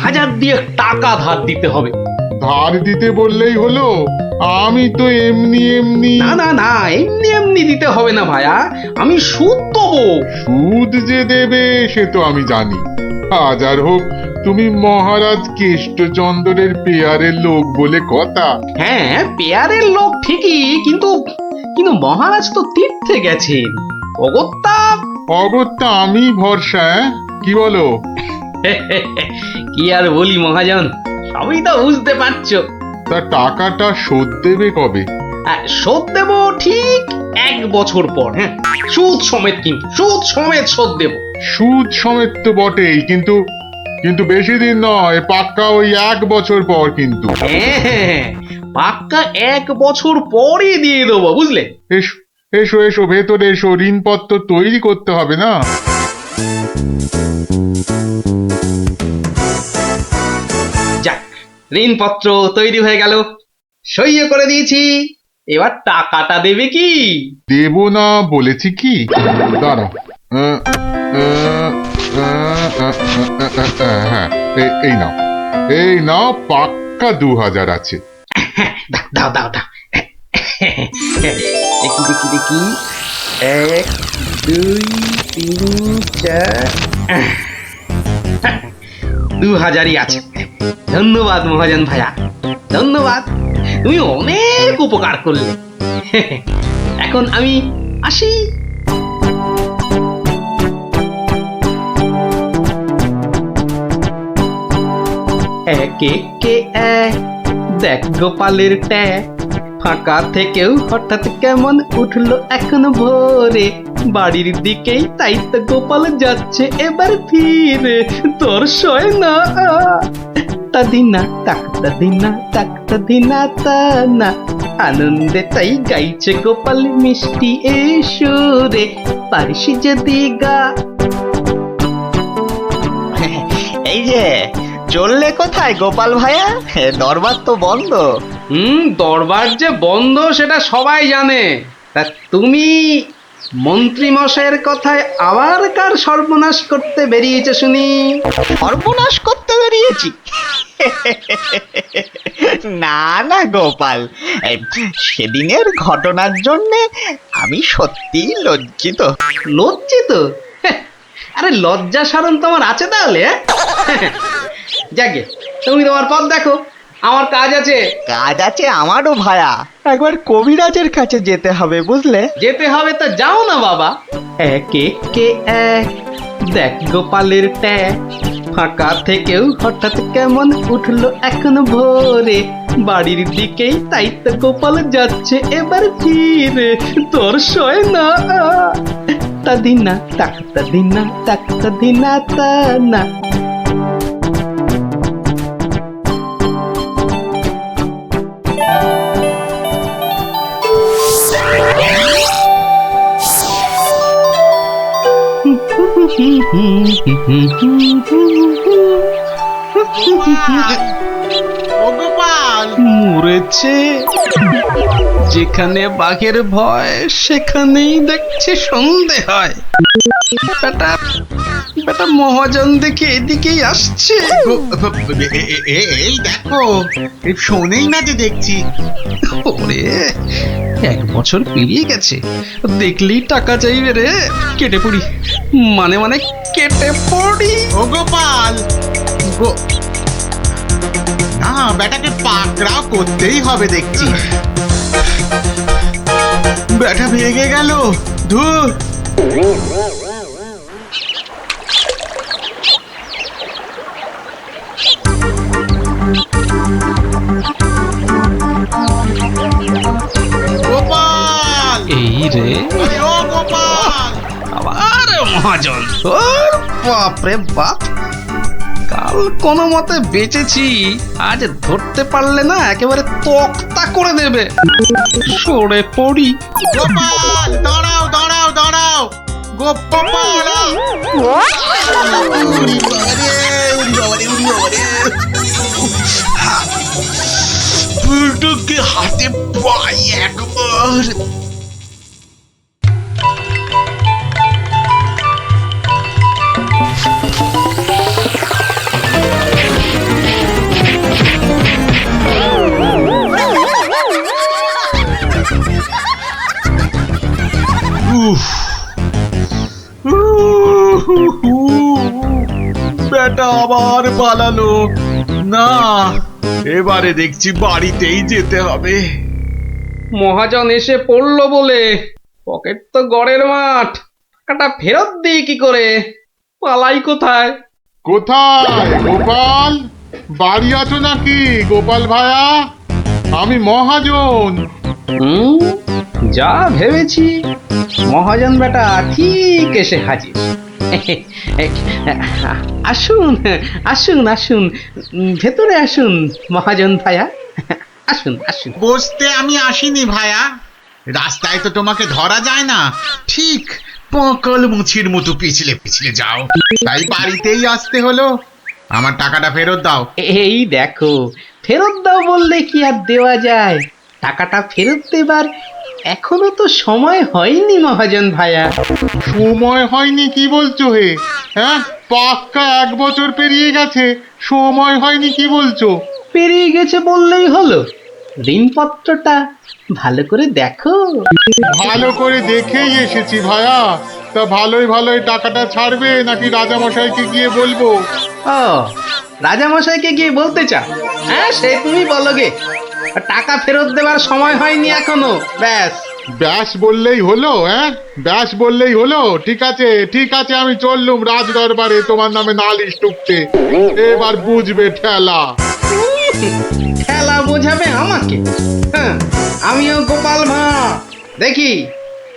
1000 দিয়ে টাকা ধার দিতে হবে। ধার দিতে বললেই হলো? আমি তো এমনি এমনি। না না না, এমনি এমনি দিতে হবে না ভাইয়া, আমি সুদ দেবো। সুদ যে দেবে সে তো আমি জানি। 1000 হোক, তুমি মহারাজ কেষ্টচন্দ্রের পেয়ারের লোক বলে কথা। হ্যাঁ, পেয়ারের লোক ঠিকই, কিন্তু মহারাজ তো তীর্থে গেছেন। অগত্যা আমি ভরসা। কি বলো? কি আর বলি মহাজন, সবই তো বুঝতে পারছো। তা টাকাটা শোধ দেবে কবে? শোধ দেব ঠিক 1 বছর পর। হ্যাঁ, সুদ সমেত, কিন্তু সুদ সমেত শোধ দেব। সুদ সমেত তো বটেই, কিন্তু বেশি দিন নয়, পাক্কা ওই 1 বছর পর। কিন্তু হ্যাঁ, পাক্কা 1 বছর পরই দিয়ে দেবো, বুঝলে। এসো এসো এসো, ভেতরে এসো, ঋণপত্র তৈরি করতে হবে না? যাক, ঋণপত্র তৈরি হয়ে গেল, সইও করে দিয়েছি। এবার টাকাটা দেবে কি? দেব না বলেছি কি? দাঁড়াও, হ্যাঁ, এই নাও, পাক্কা 2000 আছে। দাও দাও দাও, দেখি 1 2 3 4, 2000ই আছে। ধন্যবাদ মহাজন ভাইয়া, ধন্যবাদ, তুমি অনেক উপকার করলে। এখন আমি আসি। একে কে এক, দেখ গোপালের ট্যাগ, ফাঁকা থেকেও হঠাৎ কেমন উঠলো এখন ভোরে, বাড়ির দিকেই তাই তো গোপাল যাচ্ছে এবার ফিরে, তোর সয় না তাদিনা তাকতা দিনা তাকতা দিনা তা না, আনন্দে তাই গাইছে গোপাল মিষ্টি এই সুরে, পারিস যদি গা। এই যে চললে কোথায় গোপাল ভাইয়া? দরবার তো বন্ধ। দরবার যে বন্ধ সেটা সবাই জানে, তা তুমি মন্ত্রী মশাইয়ের কথায় আবার কার সর্বনাশ করতে বেরিয়েছে শুনি? সর্বনাশ করতে বেরিয়েছি? না না গোপাল, সেদিনের ঘটনার জন্য আমি সত্যি লজ্জিত। লজ্জিত? আরে লজ্জা শরম তোমার আছে তাহলে? যাকে তুমি তোমার পথ দেখো, আমার কাজ আছে। কাজ আছে আমারও ভায়া, একবার কবিরাজের কাছে যেতে হবে বুঝলে। যেতে হবে তো যাও না বাবা। এক একে এক দেখ গোপালের ট্যাগ, ফাঁকা থেকেও হঠাৎ কেমন উঠলো এখন ভোরে, বাড়ির দিকেই তাই তো গোপাল যাচ্ছে এবার ফিরে, তোর সয় না তাদিনা তাকতা দিনা তাকতা দিনা তা না। মরেছে, যেখানে বাঘের ভয় সেখানেই দেখছি সন্ধে হয়। বেটা বেটা মহাজন দেখে এদিকেই আসছে। এই দেখো, শোনেই না যে দেখছি। ওরে 1 বছর পেরিয়ে গেছে, দেখলেই টাকা চাইবে রে। কেটে পড়ি, মানে কেটে পড়ি। ও গোপাল, না বেটাকে পাকড়াও করতেই হবে দেখছি। বেটা ভেগে গেল, ধুর। গোপাল, এই রে, ও গোপাল, আবার মহাজন। ওর বাপরে বাপ, কাল কোনো মতে বেঁচেছি, আজ ধরতে পারলে না একেবারে তক্তা করে দেবে। সরে পড়ি। গোপাল, দাঁড়াও দাঁড়াও দাঁড়াও, গোপাল। বুড়োকে হাতে পাই একবার। বেটা আবার পালালো। না, এবারে দেখছি বাড়িতেই যেতে হবে। মহাজন এসে পড়লো বলে, পকেট তো গড়ের মাঠ, টাকাটা ফেরত দিই কি করে? পালাই কোথায়? কোথায় গোপাল? বাড়ি আছো নাকি গোপাল ভায়া? আমি মহাজন। যা ভেবেছি, মহাজন বেটা ঠিক এসে হাজির। আসুন আসুন আসুন, ভেতরে আসুন মহাজন ভায়া, আসুন আসুন। বসতে আমি আসিনি ভায়া, রাস্তায় তো তোমাকে ধরা যায় না, ঠিক পকল মুছির মতো পিছলে পিছলে যাও, তাই বাড়িতেই আসতে হলো। আমার টাকাটা ফেরত দাও। এই দেখো, ফেরত দাও বললে কি আর দেওয়া যায়? টাকাটা ফেরত দেবার এখনো তো সময় হয়নি মহাজন ভায়া। সময় হয়নি কি বলছো হে? হ্যাঁ, পাক্কা 1 বছর পেরিয়ে গেছে, সময় হয়নি কি বলছো? পেরিয়ে গেছে বললেই হলো? ঋণপত্রটা ভালো করে দেখো। ভালো করে দেখেই এসেছি ভায়া। তা ভালোই ভালোই টাকাটা ছাড়বে নাকি রাজামশাইকে গিয়ে বলবো? ও, রাজামশাইকে গিয়ে বলতে চাও? হ্যাঁ, সে তুমি বলো গে। টাকা ফেরত দেবার সময় হয়নি এখনো। ব্যাস ব্যাস বললেই হলো? হ্যাঁ, ব্যাস বললেই হলো? ঠিক আছে ঠিক আছে, আমি চললুম রাজ দরবারে তোমার নামে নালিশ টুকতে, এবার বুঝবে ঠেলা। ঠেলা বোঝাবে আমাকে? হ্যাঁ, আমিও গোপাল ভাঁড়, দেখি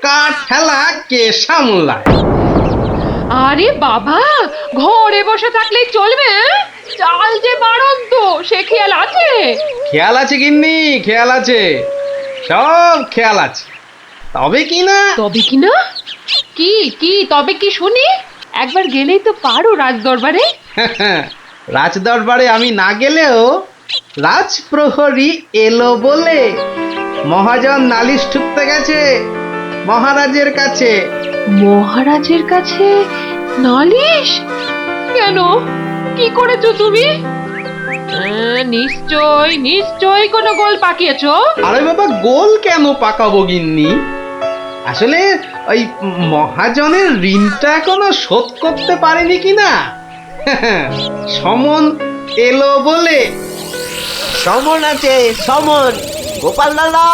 কার ঠেলা কে সামলায়। আরে বাবা, ঘরে বসে থাকলেই চলবে? চাল যে বাড়ন্ত, সে খেয়াল আছে? খেয়াল আছে গিন্নি, খেয়াল আছে, সব খেয়াল আছে। তবে কি না কি কি তবে কি শুনি? একবার গেলেই তো পারো রাজ দরবারে। রাজ দরবারে আমি না গেলেও রাজপ্রহরী এলো বলে মহাজন নালিশ ঠুকতে গেছে মহারাজের কাছে। মহারাজের কাছে নালিশ? কেন, কি করেছো তুমি? নিশ্চয় কোনো গোল পাকিয়েছো। আরে বাবা, গোল কেন পাকাবো গিন্নি? আসলে ওই মহাজনের ঋণটা এখনো শোধ করতে পারেনি কিনা। সমন এলো বলে। সমন আছে, সমন। গোপাল দাদা,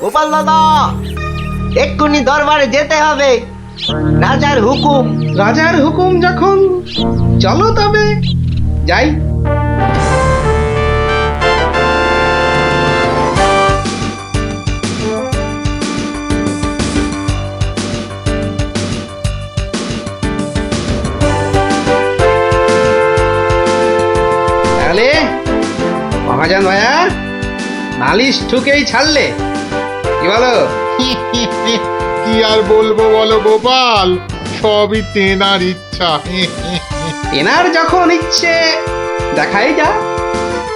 গোপাল দাদা, এক্ষুনি দরবারে যেতে হবে, রাজার হুকুম। রাজার হুকুম যখন, চলো তবে যাই। তাহলে মহাজন ভাইয়া নালিশ ঠুকেই ছাড়লে, কি বলো? কি আর বলবো বলো গোপাল, সবই তেনার ইচ্ছা। তেনার যখন ইচ্ছে, দেখাই যা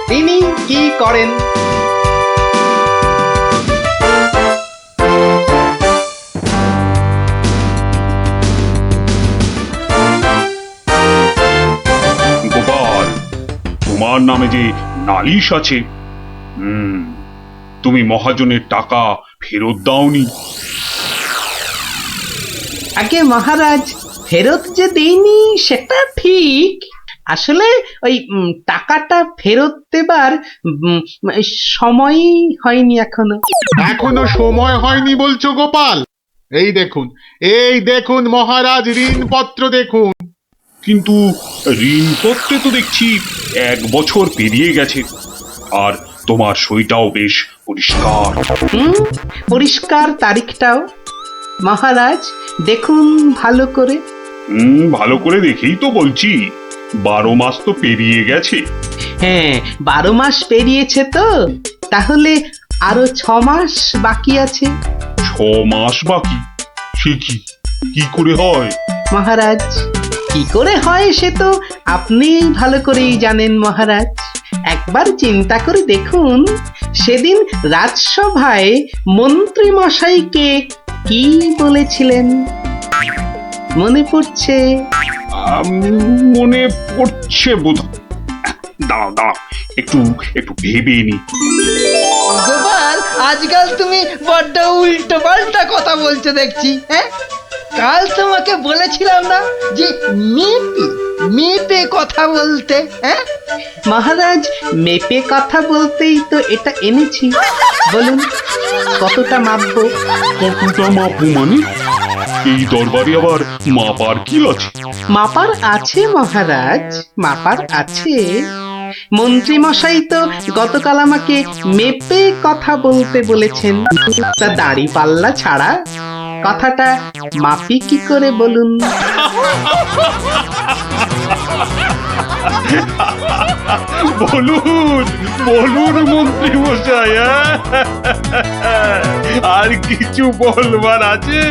তিনি কি করেন। গোপাল, তোমার নামে যে নালিশ আছে, তুমি মহাজনের টাকা ফেরত দাওনি। আগে মহারাজ, ফেরত যে দেইনি সেটা ঠিক। আসলে ওই টাকাটা ফেরত দেবার সময় হয়নি এখনো। এখনো সময় হয়নি বলছো গোপাল? এই দেখুন মহারাজ, ঋণপত্র দেখুন। কিন্তু ঋণপত্রে তো দেখছি 1 বছর পেরিয়ে গেছে, আর তোমার সইটাও বেশ পরিষ্কার। পরিষ্কার তারিখটাও। মহারাজ দেখুন ভালো করে। ভালো করে দেখেই তো বলছি, 12 মাস তো পেরিয়ে গেছে। হ্যাঁ, 12 মাস পেরিয়েছে তো, তাহলে আরো 6 মাস বাকি আছে। 6 মাস বাকি? সে কি করে হয় মহারাজ? কি করে হয় সে তো আপনি ভালো করেই জানেন মহারাজ। একবার চিন্তা করে দেখুন, সেদিন রাজসভায় মন্ত্রী মশাইকে কি বলেছিলেন? মনে পড়ছে? মনে পড়ছে বোধ। দাঁড়াও, একটু ভেবে নি। গোপাল, আজকাল তুমি বড্ড উল্টো পাল্টা কথা বলছো দেখছি। হ্যাঁ, কাল তোমাকে বলেছিলাম না যে মেপে কথা বলতে? হ্যাঁ মহারাজ, মেপে কথা বলতেই তো এটা এনেছি। বলুন কতটা মাপবো? কতটা মাপবো মানে? এই দরবারে আবার মাপার কি আছে? মাপার আছে মহারাজ, মাপার আছে। মন্ত্রী মশাই তো গতকাল আমাকে মেপে কথা বলতে বলেছেন। তা দাড়ি পাল্লা ছাড়া কথাটা মাপি কি করে বলুন? বলুন মন্ত্রী মশাই, আর কিছু বলবার আছে?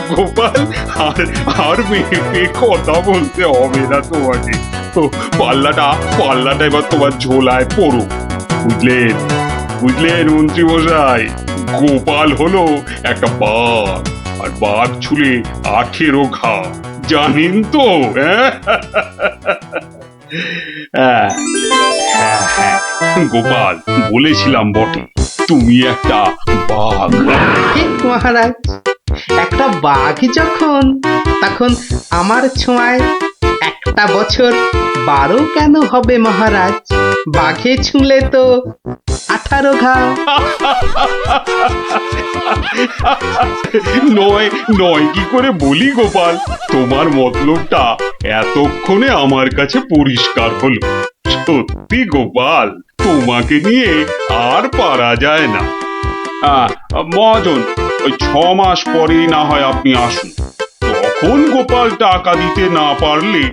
গোপাল, আর মেপে কথা বলতে হবে না তোমাকে। পাল্লাটা এবার তোমার ঝোলায় পড়ো। বুঝলেন মন্ত্রী মশাই? গোপাল হলো একটা বাঘ, আর বাঘ ছুলে 18 ঘা, জানেন তো? গোপাল, বলেছিলাম বটে, তুমি একটা বাঘ। ঠিক মহারাজ, একটা বাঘ যখন, তখন আমার ছোঁয়ায় একটা বছর 12 কেন হবে মহারাজ? বাঘে ছুঁলে তো 18 ঘা। নয় কি করে বলি গোপাল? তোমার মতলবটা এতক্ষণে আমার কাছে পরিষ্কার হলো। সত্যি গোপাল, তোমাকে নিয়ে আর পারা যায় না। মহাজন, ওই 6 মাস পরেই না হয় আপনি আসুন। তখন গোপাল টাকা দিতে না পারলে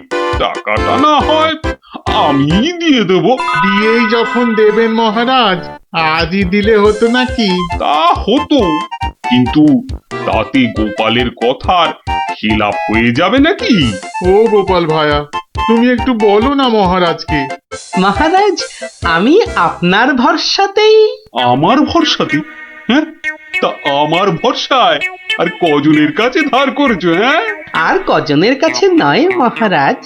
টাকাটা না হয় আমি দিয়ে দেবো। দিয়েই যখন দেবেন মহারাজ, আজই দিলে হতো নাকি? তা হতো, কিন্তু তাতে গোপালের কথার খিলাপ হয়ে যাবে নাকি? ও গোপাল ভায়া, তুমি একটু বলো না মহারাজকে। মহারাজ, আমি আপনার ভরসাতেই। আমার ভরসাতে? হ্যাঁ, তা আমার ভরসায় আর কজনের কাছে ধার করেছো? হ্যাঁ, আর কজনের কাছে নয় মহারাজ,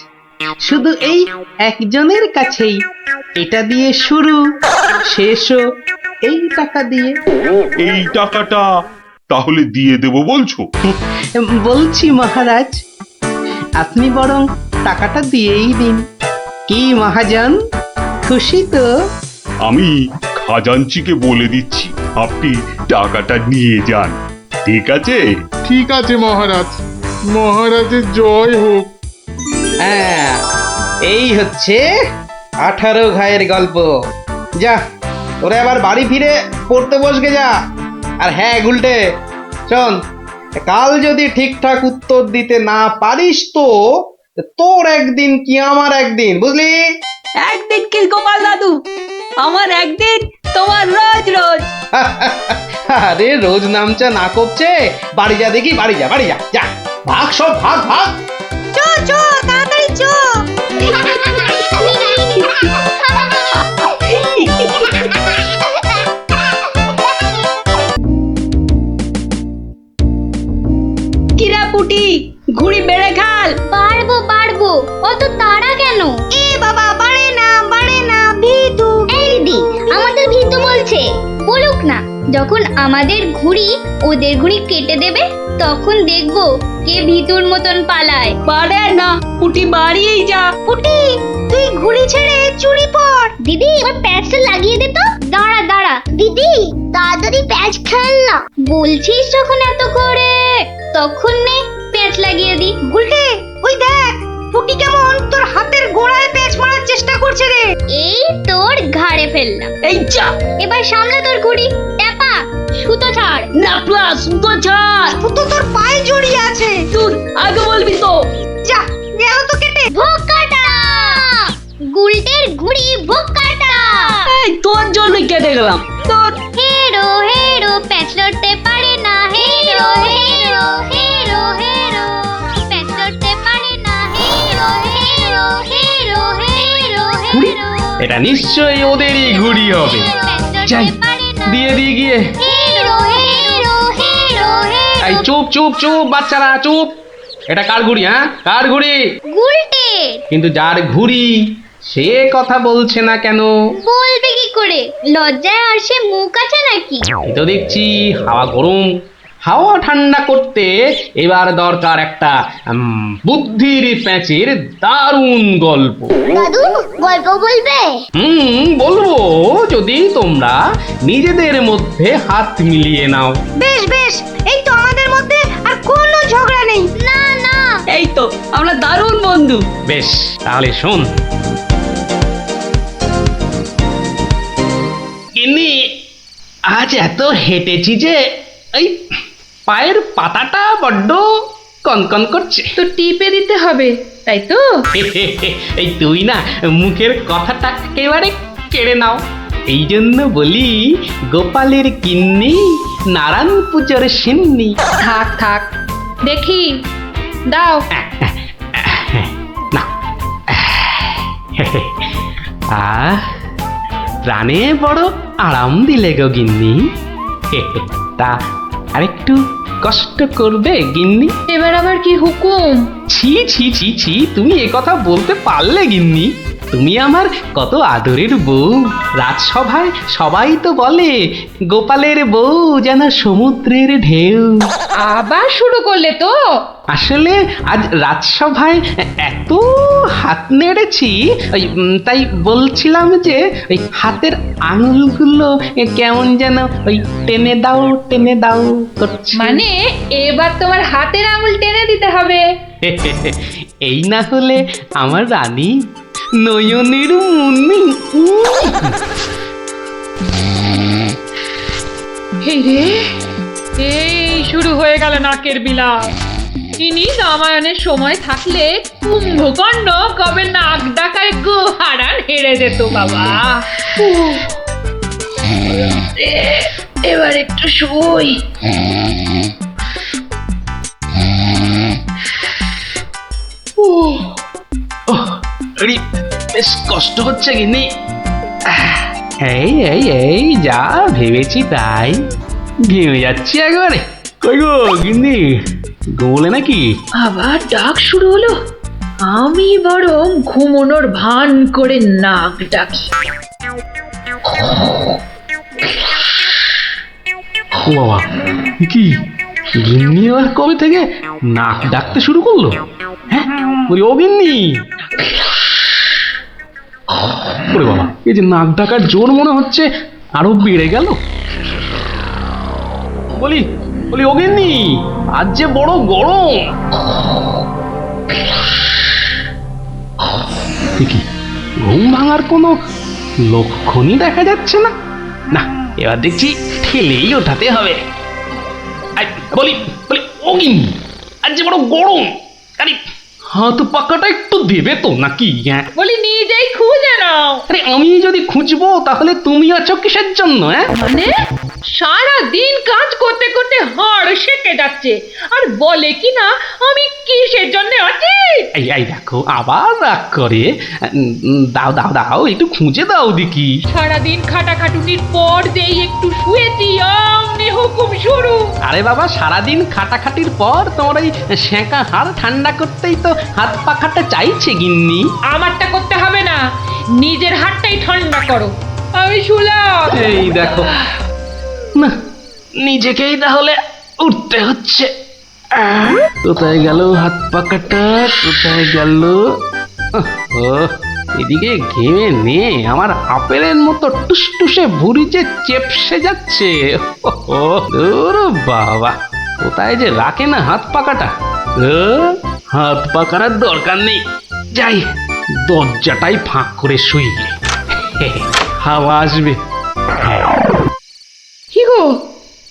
শুধু এই একজনের কাছেই। এটা দিয়ে শুরু, শেষও এই টাকা দিয়ে। এই টাকাটা তাহলে দিয়ে দেবো বলছো? বলছি মহারাজ, আপনি বরং টাকাটা দিয়েই দিন। কি মহাজন, খুশি তো? আমি খাজাঞ্চিকে বলে দিচ্ছি, আপনি টাকাটা নিয়ে যান। ঠিক আছে? ঠিক আছে মহারাজ, মহারাজের জয় হোক। হ্যাঁ, এই হচ্ছে 18 ঘায়ের গল্প। যা, ওরে আবার বাড়ি ফিরে পড়তে বসবে যা। আর হ্যাঁ গুলটে, শোন, কাল যদি ঠিকঠাক উত্তর দিতে না পারিস তো তোর একদিন কি আমার একদিন, বুঝলি? একদিন কি গোপাল দাদু, আমার একদিন, তোমার রোজ রোজ। আরে রোজ নামচা না করছে, বাড়ি যা দেখি, বাড়ি যা, বাড়ি যা, যা ভাগ, সব ভাগ ভাগ। চো চো তাড়াতাড়ি চো। কিরা পুটি, ঘুড়ি বেড়ে খাল। পারবো পারবো, অত তাড়া কেন? এ বাবা, বাড়ে না বাড়ে না, ভিতু। এই দিদি, আমাদের ভীতু বলছে, বলুক না। যখন আমাদের ঘুড়ি ওদের ঘুড়ি কেটে দেবে, তখন দেখবো কে ভীতুর মতন পালায়। পারে না, পুটি বাড়িয়েই যা। পুটি, তুই ঘুড়ি ছেড়ে চুরি পর। দিদি, আমার প্যাচটা লাগিয়ে দে তো। দাঁড়া দাঁড়া দিদি, তাড়াতাড়ি প্যাচ খেল না। বলছিস যখন এত করে, তখন নে প্যাচ লাগিয়ে দি। গুলটে, ওই দেখ পুটি কেমন তোর হাতের গোড়ায় প্যাচ মারার চেষ্টা করছে রে। এই তোর ঘাড়ে ফেললাম। এই যা, এবার সামলা তোর ঘুড়ি। ট্যাপা, সুতো ছাড়। না প্লাস সুতো ছাড়। সুতো তোর পায়ে জড়িয়ে আছে। তুই আগে বলবি তো। যা, গেল তো কেটে। ভোক্কাটা, গুলটের ঘুড়ি ভোক্কাটা। এই তোর জন্যই কেটে গেলাম। তোর হেরো হেরো, প্যাচ লড়তে পারে না। হেরো হেরো হেরো হেরো, প্যাচ লড়তে পারে না। হেরো হেরো হেরো হেরো হেরো। এটা নিশ্চয়ই ওদেরই ঘুড়ি হবে। যাই, দিয়ে দিয়ে গিয়ে। হেরো হেরো হেরো হেরো। এই চুপ চুপ চুপ বাচ্চারা, চুপ। এটা কার ঘুড়ি? হ্যাঁ, কার ঘুড়ি? গুলটে। কিন্তু যার ঘুড়ি সে কথা বলছে না কেন? বলবে কি করে? লজ্জায় আর সে মুখ আছে নাকি? এই তো দেখছি হাওয়া গরম, হাওয়া ঠান্ডা করতে এবার দরকার একটা বুদ্ধির প্যাঁচের দারুণ গল্প। দাদু, গল্প বলবে? বলবো, যদি তোমরা নিজেদের মধ্যে হাত মিলিয়ে নাও। বেশ বেশ, এই তো আমাদের মধ্যে আর কোনো ঝগড়া নেই। না না, এই তো আমরা দারুণ বন্ধু। বেশ, তাহলে শোন। গিন্নি, আজ এত হেঁটেছি যে এই পায়ের পাতাটা বড্ড কনকন করছে। তো টিপে দিতে হবে, তাই তো? এই তুই না মুখের কথাটা একেবারে কেড়ে নাও। এই জন্য বলি, গোপালের গিন্নি নারায়ণ পুজোর সিন্নি। থাক থাক, দেখি দাও। না, প্রাণে বড় আরাম দিলে গো গিন্নি। তা আরেকটু কষ্ট করবে গিন্নি? এবার আবার কি হুকুম? ছি ছি ছি ছি, তুমি এ কথা বলতে পারলে গিন্নি? তুমি আমার কত আদরের বউ। রাজসভায় সবাই তো বলে গোপালের বউ যেন সমুদ্রের ঢেউ। আবার শুরু করলে তো? আসলে আজ রাজসভায় এত হাত নেড়েছি, তাই বলছিলাম যে ওই হাতের আঙুলগুলো কেমন যেন ওই টেনে দাও করছে। মানে এবার তোমার হাতের আঙুল টেনে দিতে হবে? এই না হলে আমার রানী, নয়নের মুন্নি। এই রে, এই শুরু হয়ে গেল নাকের বিলাপ। ইনি রামায়ণের সময় থাকলে কুম্ভকর্ণ কবে নাক ডাকায় গোহারান হেরে যেত বাবা। এবার একটু শুই। বেশ কষ্ট হচ্ছে গিন্নি। এই এই এই যা ভেবেছি তাই, ঘেমে যাচ্ছি একবারে। কই গো গিন্নি, ঘুমোলে নাকি? আবার ডাক শুরু হলো। আমি বরং ঘুমোনোর ভান করে নাক ডাকি। ও বাবা, কি গিন্নি আবার কবে থেকে নাক ডাকতে শুরু করলো? হ্যাঁ বলি, ও গিন্নি। ওরে বাবা, এই যে নাক ডাকার জোর মনে হচ্ছে আরো বেড়ে গেল। বলি বলি, ও গিন্নি, আজ যে বড় গরম। কি ঘুম ভাঙার কোনো লক্ষণই দেখা যাচ্ছে না। না, এবার দেখছি ঠেলেই ওঠাতে হবে। বলি বলি, ও গিন্নি, আজ যে বড় গরম, আরে হাত পাকাটা একটু দেবে তো নাকি? হ্যাঁ বলি, নিজেই খুঁজে নাও। আরে আমি যদি খুঁজবো তাহলে তুমি আছো কিসের জন্য? মানে সারা দিন কাজ করতে করতে হাড় সেকে যাচ্ছে, আর বলে কি না আমি কিসের জন্য আছি। এই এই দেখো, আবার রাগ করে। দাও দাও দাও, একটু খুঁজে দাও দেখি। সারাদিন খাটাখাটুনির পর যেই একটু শুয়েছি, অমনি হুকুম শুরু। আরে বাবা, সারাদিন খাটাখাটির পর তোমার ওই সেঁকা হাড় ঠান্ডা করতেই তো হাত পাখাটা চাইছে গিন্নি। আমারটা করতে হবে না, নিজের হাতটাই ঠান্ডা করো। আমি শুলাম। এই দেখো না, নিজেকেই তাহলে উঠতে হচ্ছে। কোথায় গেল হাত পাকাটা, কোথায় গেল? এদিকে ঘেমে নে আমার আপেলের মতো টুসটুসে ভুঁড়ি যে চেপসে যাচ্ছে। বাবা, কোথায় যে রাখে না হাত পাকাটা। হাত পাকার দরকার নেই, যাই দরজাটাই ফাঁক করে শুই, হাওয়া আসবে। কি গো,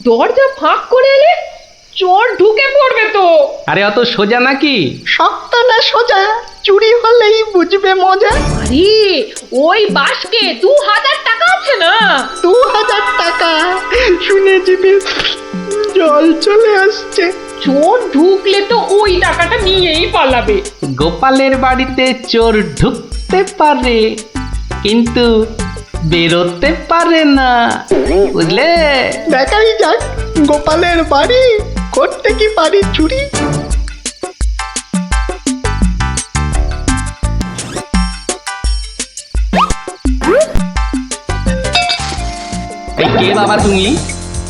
দরজা ফাঁক করে এলে চোর ঢুকে পড়বে তো। আরে অত সোজা নাকি? শক্ত না সোজা, চুরি হলেই বুঝবে মজা। আরে ওই বাসকে 2000 টাকা আছে না। 2000 টাকা শুনেছি, জল চলে আসছে। চোর ঢুকলে তো ওই টাকাটা নিয়েই পালাবে। গোপালের বাড়িতে চোর ঢুকতে পারে কিন্তু বেরোতে পারে না, বুঝলে? দেখাই যাক গোপালের বাড়ি, করতে কি পারি চুরি। এই কে বাবা তুমি?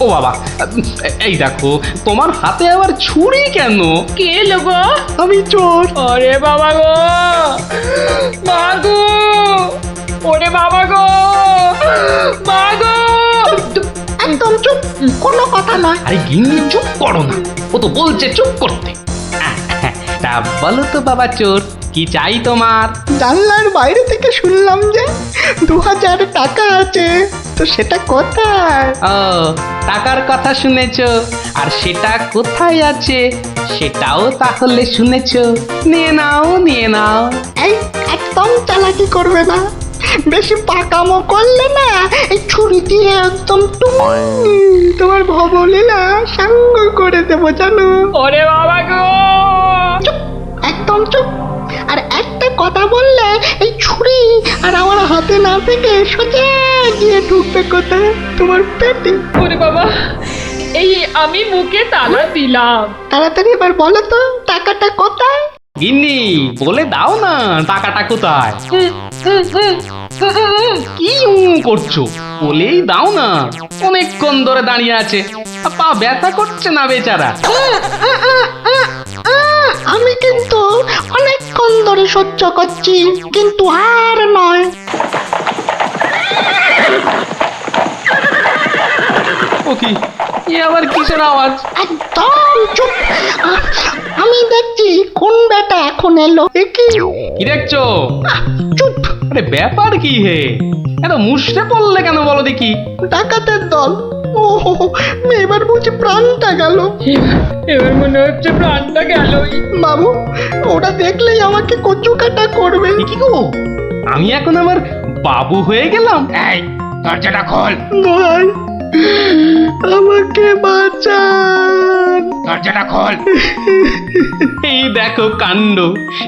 ও বাবা, এই দেখো তোমার হাতে আবার ছুরি কেন? কে লোগো? আমি চোর। আরে বাবা গো, মা গো, ওরে বাবা গো, মা গো। একদম চুপ, কোনো কথা নয়। আরে গিন্নি চুপ করো না, ও তো বলছে চুপ করতে। তা বলো তো বাবা চোর, কি চাই তোমার? জানলার বাইরে থেকে শুনলাম যে 2000 টাকা আছে, তো সেটা কোথায়? ও, টাকার কথা শুনেছো, আর সেটা কোথায় আছে সেটাও তাহলে শুনেছো। নিয়ে নাও, নিয়ে নাও। এই একদম চালাকি করবে না, বেশি পাকামো করলে না এই ছুরি দিয়ে একদম তোমার ভবলীলা সাঙ্গ করে দেবো, জানো? ওরে বাবা গো, চুপ, একদম চুপ। আর একটা কথা বললে এই ছুরি আর আমার হাতে না থেকে সোজা গিয়ে ঢুকবে কোথায়? তোমার পেটে। ওরে বাবা, এই আমি মুখে তালা দিলাম। তাড়াতাড়ি এবার বলো তো টাকাটা কোথায়? গিন্নি বলে দাও না, টাকাটা কোথায়? কি করছো? বলেই দাও না, অনেকক্ষণ ধরে দাঁড়িয়ে আছে, পা ব্যথা করছে না বেচারা। আমি কিন্তু অনেকক্ষণ ধরে সহ্য করছি, কিন্তু আর নয়। ও কি, এ আবার কিসের আওয়াজ? একদম চুপ। আমি দেখছি কোন বেটা এখন এলো। কি দেখছো? চুপ। আরে ব্যাপার কি হে? এত মুষড়ে পড়লে কেন বলো দেখি? ডাকাতের দল। ও এবার বুঝি প্রাণটা গেল। এবার মনে হচ্ছে প্রাণটা গেলই। বাবু, ওরা দেখলেই আমাকে কচু কাটা করবে। কি গো, আমি এখন আমার বাবু হয়ে গেলাম? এই দরজাটা খোল। ভাই, আমাকে বাঁচান। দরজাটা খোল। এই দেখো কাণ্ড,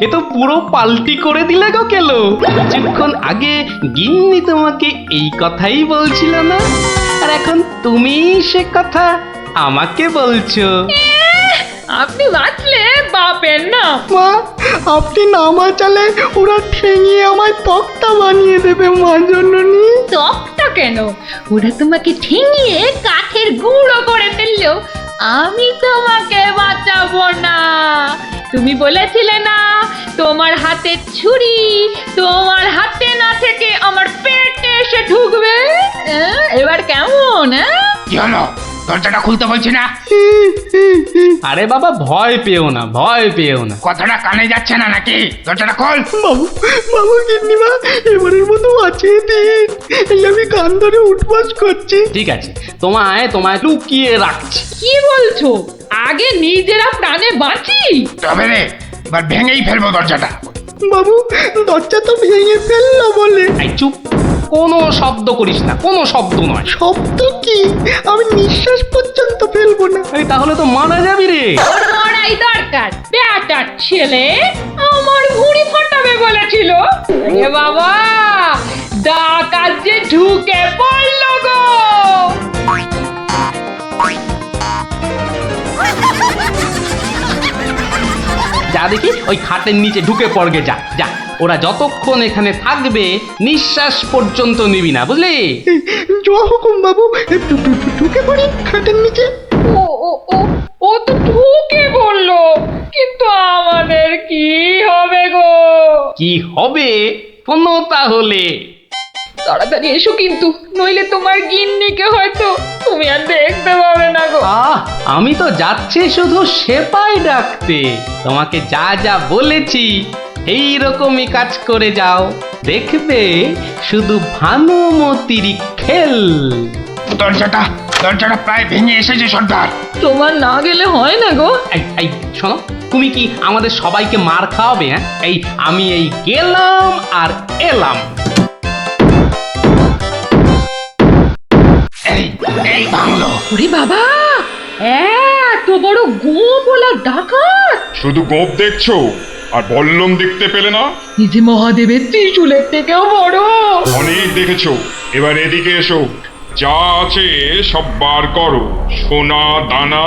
এ তো পুরো পাল্টি করে দিলে গো কেলো। কিছুক্ষণ আগে গিন্নি তোমাকে এই কথাই বলছিল না, আর এখন তুমি সে কথা আমাকে বলছো। আপনি বাঁচলে বাপের না। মা, আপনি না বাঁচালে ওরা ঠেঙিয়ে আমায় তক্তা বানিয়ে দেবে মা জননী। তকটা কেন, ওরা তোমাকে ঠেঙিয়ে কাঠের গুঁড়ো করে ফেললো, আমি তোমাকে বাঁচাবো না। তুমি বলেছিলে না তোমার হাতে ছুরি তোমার হাতে না থেকে আমার পেটে এসে ঢুকবে। এবার কেমন? কি হলো? দরজাটা খুলতে বলছি না? আরে বাবা, ভয় পেও না, ভয় পেও না। কথাটা কানে যাচ্ছে না নাকি? দরজাটা খোল। বাবু, বাবু গিন্নিমা, এবারের মতো বাঁচিয়ে দিন। এই আমি কান ধরে উঠবাস করছি। ঠিক আছে, তোমায় লুকিয়ে রাখছি। কি বলছো? আগে নিজেরা প্রাণে বাঁচি। তবে রে, এবার ভেঙেই ফেলবো দরজাটা। বাবু, দরজা তো ভেঙে ফেললো বলে। এই চুপ, কোনো শব্দ করিস না, কোনো শব্দ নয়। শব্দ কি? আমি নিঃশ্বাস পর্যন্ত ফেলবো না। তাহলে তো মারা যাবি রে। মরাই দরকার, বেটার ছেলে আমার ভুঁড়ি ফাটাবে বলেছিল। এ বাবা, ডাকাত যে ঢুকে পড়লো গো। যা দেখি ওই খাটের নিচে ঢুকে পড়গে, যা যা। ওরা যতক্ষণ এখানে থাকবে নিঃশ্বাস পর্যন্ত নিবি না, বুঝলি? জয় হুকুম বাবু, ঢুকে পড়ি খাটের নিচে। ও ও ও ও তো ঢুকে বললো, কিন্তু আমাদের কি হবে গো? কি হবে কোনো তাহলে? তাড়াতাড়ি এসো কিন্তু, নইলে তোমার গিন্নিকে হয়তো তুমি আর দেখতে পাবে না গো। আমি তো যাচ্ছি শুধু সেপাই ডাকতে। তোমাকে যা যা বলেছি এই রকমই কাজ করে যাও, দেখবে শুধু ভানুমতির খেল। দরজাটা প্রায় ভেঙে এসেছে সর্দার। তোমার না গেলে হয় না গো। এই শোনো, তুমি কি আমাদের সবাইকে মার খাওয়াবে? এই আমি এই গেলাম আর এলাম। এই ভাঙলো। ওরে বাবা, এত বড় গোপলা ডাকাত! শুধু গোপ দেখছো আর বল্লম দেখতে পেলে না? এই যে মহাদেবের ত্রিশূলের থেকেও বড়। অনেক দেখেছো, এবার এদিকে এসো। যা আছে সব বার করো, সোনা দানা।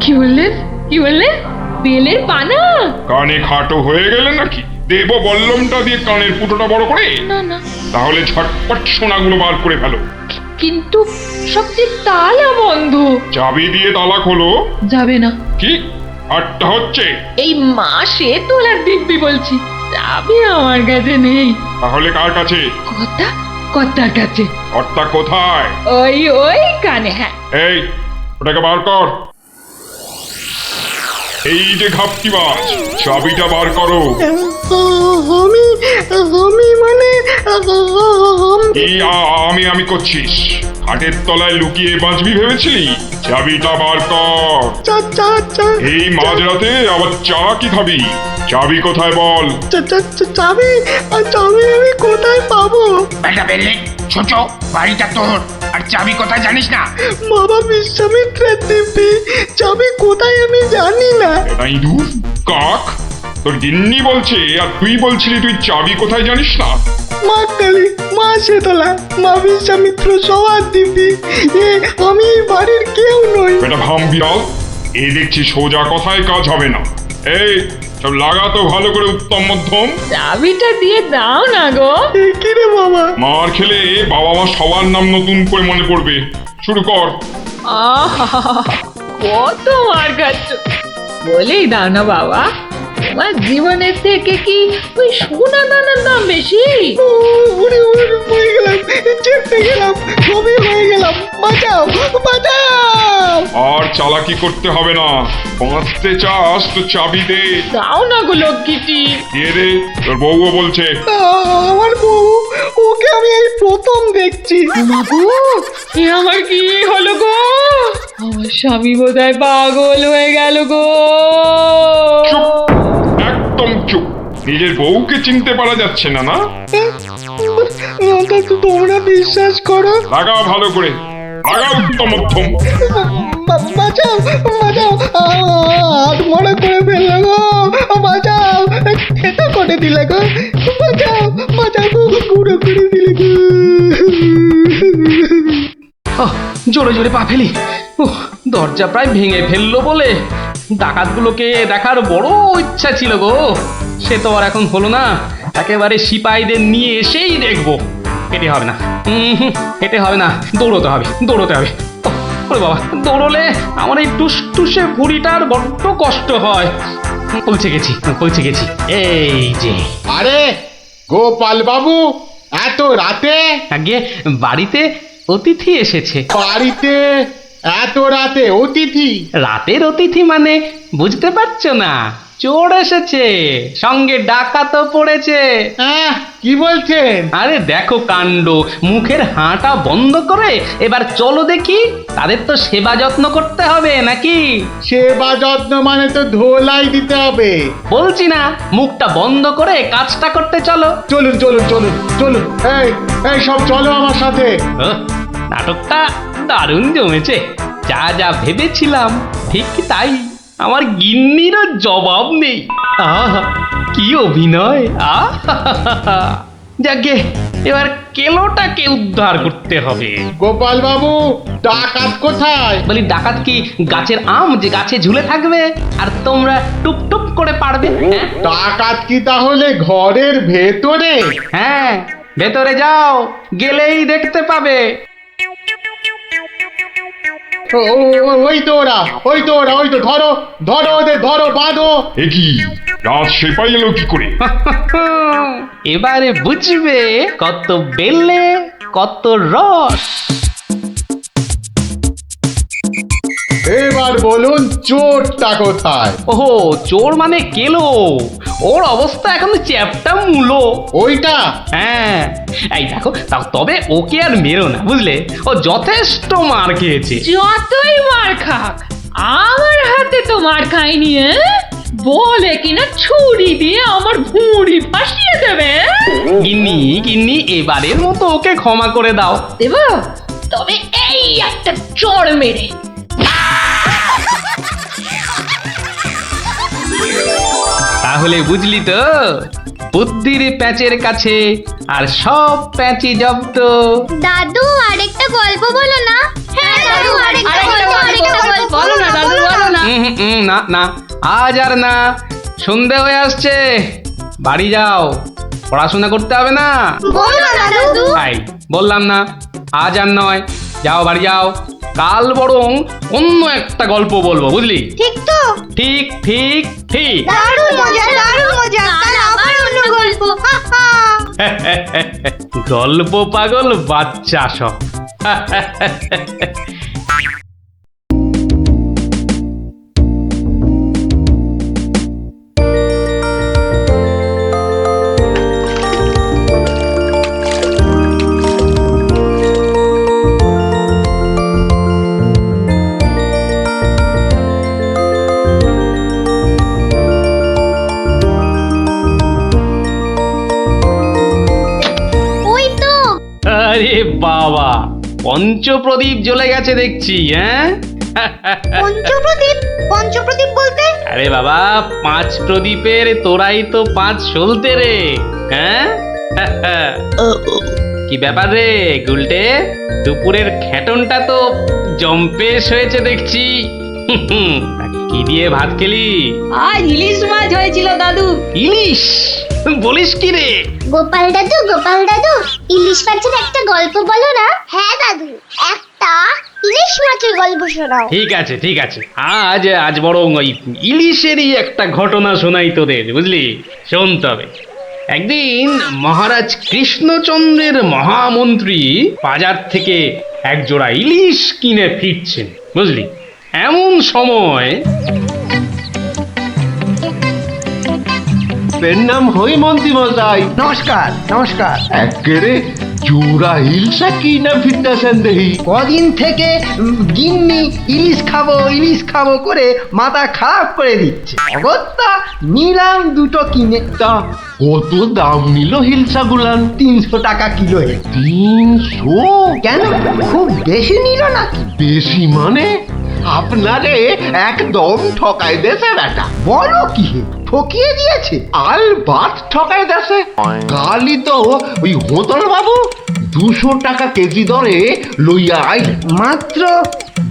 কি বললে? কি বললে? বেলের পানা? কানে খাটো হয়ে গেলে নাকি? দেব বল্লমটা দিয়ে কানের ফুটোটা বড় করে? না না। তাহলে ঝটপট সোনাগুলো বার করে ফেলো। কিন্তু সবচেয়ে তালা বন্ধ। চাবি দিয়ে তালা খোলো। যাবে না। কি আটটা হচ্ছে? এই মাসে তোলার দিব্যি বলছি, চাবি আমার কাছে নেই। তাহলে কার কাছে? কর্তার কাছে। কর্তা কোথায়? ওই কানে। হ্যাঁ, এই ওটাকে বার কর। এই যে ঘাপটি মাছ, চাবিটা বার করো। আমি মানে আমি করছিস? হাটের তলায় লুকিয়ে বাঁচবি ভেবেছিলি? চাবিটা বার কর। এই মাঝরাতে আবার চা কি খাবি? চাবি কোথায় বল? চাবি আমি কোথায় পাবো? বেটা বেলে ছোট, বাড়িটা তোর, আর চাবি কোথায় জানিস না? বাবা বিশ্বামিত্রের দিব্যি, চাবি কোথায় আমি জানি না। তাই দূর কাক, তোর গিন্নি বলছে আর তুই বলছিলি তুই চাবি কোথায় জানিস না? মা কালী, মা শীতলা, মা বিশ্বামিত্র সবার দিব্যি, আমি এই বাড়ির কেউ নই। বেটা ভাম বিড়াল, এ দেখছি সোজা কথায় কাজ হবে না। এই সব লাগাতো ভালো করে উত্তম মধ্যম। চাবিটা দিয়ে দাও না গো। কি রে বাবা? মার খেলে বাবা মা সবার নাম নতুন করে মনে পড়বে। শুরু কর। কত মার খাচ্ছ, বলেই দাও না বাবা। তোমার জীবনের থেকে কি ওই সোনা দানার দাম বেশি? হয়ে গেলাম, চেপে গেলাম, সবই হয়ে গেলাম। বাঁচাও বাঁচাও। আর চালাকি করতে হবে না, বাঁচতে চাস তো চাবি দে। দাও না গো লক্ষ্মীটি। কে রে? তোর বউও বলছে। আমার বউ, ওকে আমি এই প্রথম দেখছি। মাগো, এ আমার কি হলো গো? আমার স্বামী বোধহয় পাগল হয়ে গেল গো। একদম চুপ। নিজের বউকে চিনতে পারা যাচ্ছে না, না? তোমরা বিশ্বাস করো? লাগাও ভালো করে, লাগাও উত্তম মধ্যম। বাঁচাও বাঁচাও, আত্মরা করে ফেললো গো, বাঁচাও, খেতে করে দিলে গো, বাঁচাও বাঁচাও গো, গুঁড়ো করে দিলে গো। জোরে জোরে পা ফেলি। দরজা প্রায় ভেঙে ফেললো বলে ডাকাতগুলোকে দেখার বড় ইচ্ছা ছিল গো। সে তো আর এখন হলো না। একেবারে সিপাহীদের নিয়ে এসেই দেখবো। হেঁটে হবে না, হেঁটে হবে না, দৌড়তে হবে, দৌড়তে হবে। ওরে বাবা, দৌড়লে আমার এই টুসটুসে ভুঁড়িটার বড্ড কষ্ট হয়। পৌঁছে গেছি, পৌঁছে গেছি। এই যে। আরে গোপাল বাবু, এত রাতে? আগে বাড়িতে অতিথি এসেছে। বাড়িতে এত রাতে অতিথি? রাতের অতিথি মানে বুঝতে পারছো না? চোর এসেছে, সঙ্গে ডাকাতও পড়েছে। কি বলছেন? আরে দেখো কাণ্ড, মুখের হাঁটা বন্ধ করে এবার চলো দেখি। তাদের তো সেবা যত্ন করতে হবে নাকি? সেবা যত্ন মানে তো ধোলাই দিতে হবে। বলছি না, মুখটা বন্ধ করে কাজটা করতে চলো। চলুন চলুন চলুন চলুন, এই সব চলো আমার সাথে। নাটকটা দারুণ জমেছে। যা যা ভেবেছিলাম ঠিক তাই। আমার গিন্নিরও জবাব নেই। আহা, কি অভিনয়! আহা, যাকে এবার কেলোটাকে উদ্ধার করতে হবে। গোপাল বাবু, ডাকাত কোথায়? বলি ডাকাত কি গাছের আম যে গাছে ঝুলে থাকবে আর তোমরা টুপ করে পারবে? ডাকাত কি তাহলে ঘরের ভেতরে? হ্যাঁ, ভেতরে যাও, গেলেই দেখতে পাবে। ওই তো ওরা, ওই তো ওরা, ওই তো। ধরো ধরো ওদের, ধরো, বাঁধো। এ কি, রাত সেপাই এলো কি করে? এবারে বুঝবে কত বেলে কত রস। এবার বলুন চোরটা কোথায়? ওহো, চোর মানে কেলো। ওর অবস্থা এখন চ্যাপটা মূলো। ওইটা? হ্যাঁ, এই দেখো। তবে ওকে আর মেরো না, বুঝলে? ও যথেষ্ট মার খেয়েছে। যতই মার খাক, আমার হাতে তো মার খায়নি। বলে কিনা ছুরি দিয়ে আমার ভুঁড়ি ফাঁসিয়ে দেবে। গিন্নি গিন্নি, এবারের মতো ওকে ক্ষমা করে দাও। দেব, তবে এই একটা চড় মেরে। তাহলে বুঝলি তো, বুদ্ধির প্যাঁচের কাছে আর সব প্যাঁচি জব্দ। দাদু আরেকটা গল্প বলো না। হ্যাঁ দাদু, আরেকটা গল্প বলো না দাদু, বলো না। না না, আজ আর না। সন্ধে হয়ে আসছে, বাড়ি যাও, পড়াশোনা করতে হবে না। বলো না দাদু। তাই বললাম না, আজ আর নয়। যাও, বাড়ি যাও। কাল বরং অন্য একটা গল্প বলবো, বুঝলি? ঠিক তো? ঠিক ঠিক ঠিক। দারুণ মজা, দারুণ মজা। কাল আবার অন্য গল্প। গল্প পাগল বাচ্চা সব। আরে বাবা, পঞ্চপ্রদীপ জ্বলে গেছে দেখছি। হ্যাঁ, পঞ্চপ্রদীপ? পঞ্চপ্রদীপ বলতে? আরে বাবা, 5 প্রদীপের তোরাই তো 5 সলতে রে। হ্যাঁ, কি ব্যাপার রে গুলটে, দুপুরের খেটনটা তো জম্পেশ হয়েছে দেখছি। কি দিয়ে ভাত খেলি? আজ ইলিশ মাছ হয়েছিল দাদু। ইলিশ? বলিস কি রে? গোপাল দাদু, গোপাল দাদু, ইলিশ মাছের একটা গল্প বলো না। হ্যাঁ দাদু, একটা ইলিশ মাছের গল্প শোনাও। ঠিক আছে ঠিক আছে, আজ বরং ওই ইলিশেরই একটা ঘটনা শোনাই তোদের, বুঝলি? শোন তবে। একদিন মহারাজ কৃষ্ণচন্দ্রের মহামন্ত্রী বাজার থেকে এক জোড়া ইলিশ কিনে ফিরছেন, বুঝলি? এমন সময় নাম হই মন্ত্রী মশাই। নমস্কার নমস্কার। একেরে জোড়া হিলসা কি না ফিরতেছেন দেখি। কদিন থেকে গিন্নি ইলিশ খাবো করে মাথা খারাপ করে দিচ্ছে। অগত্যা নিলাম দুটো কিনে। তা কত দাম নিল হিলসা গুলান? 300 টাকা কিলো। 300? কেন, খুব বেশি নিল নাকি? বেশি মানে আপনারে একদম ঠকাই দেছে বেটা। বলো কি, ঠকিয়ে দিয়েছে? আল বাত ঠকাই দেছে। কালই তো ওই হোতল বাবু 200 টাকা কেজি দরে লইয়া আইল। মাত্র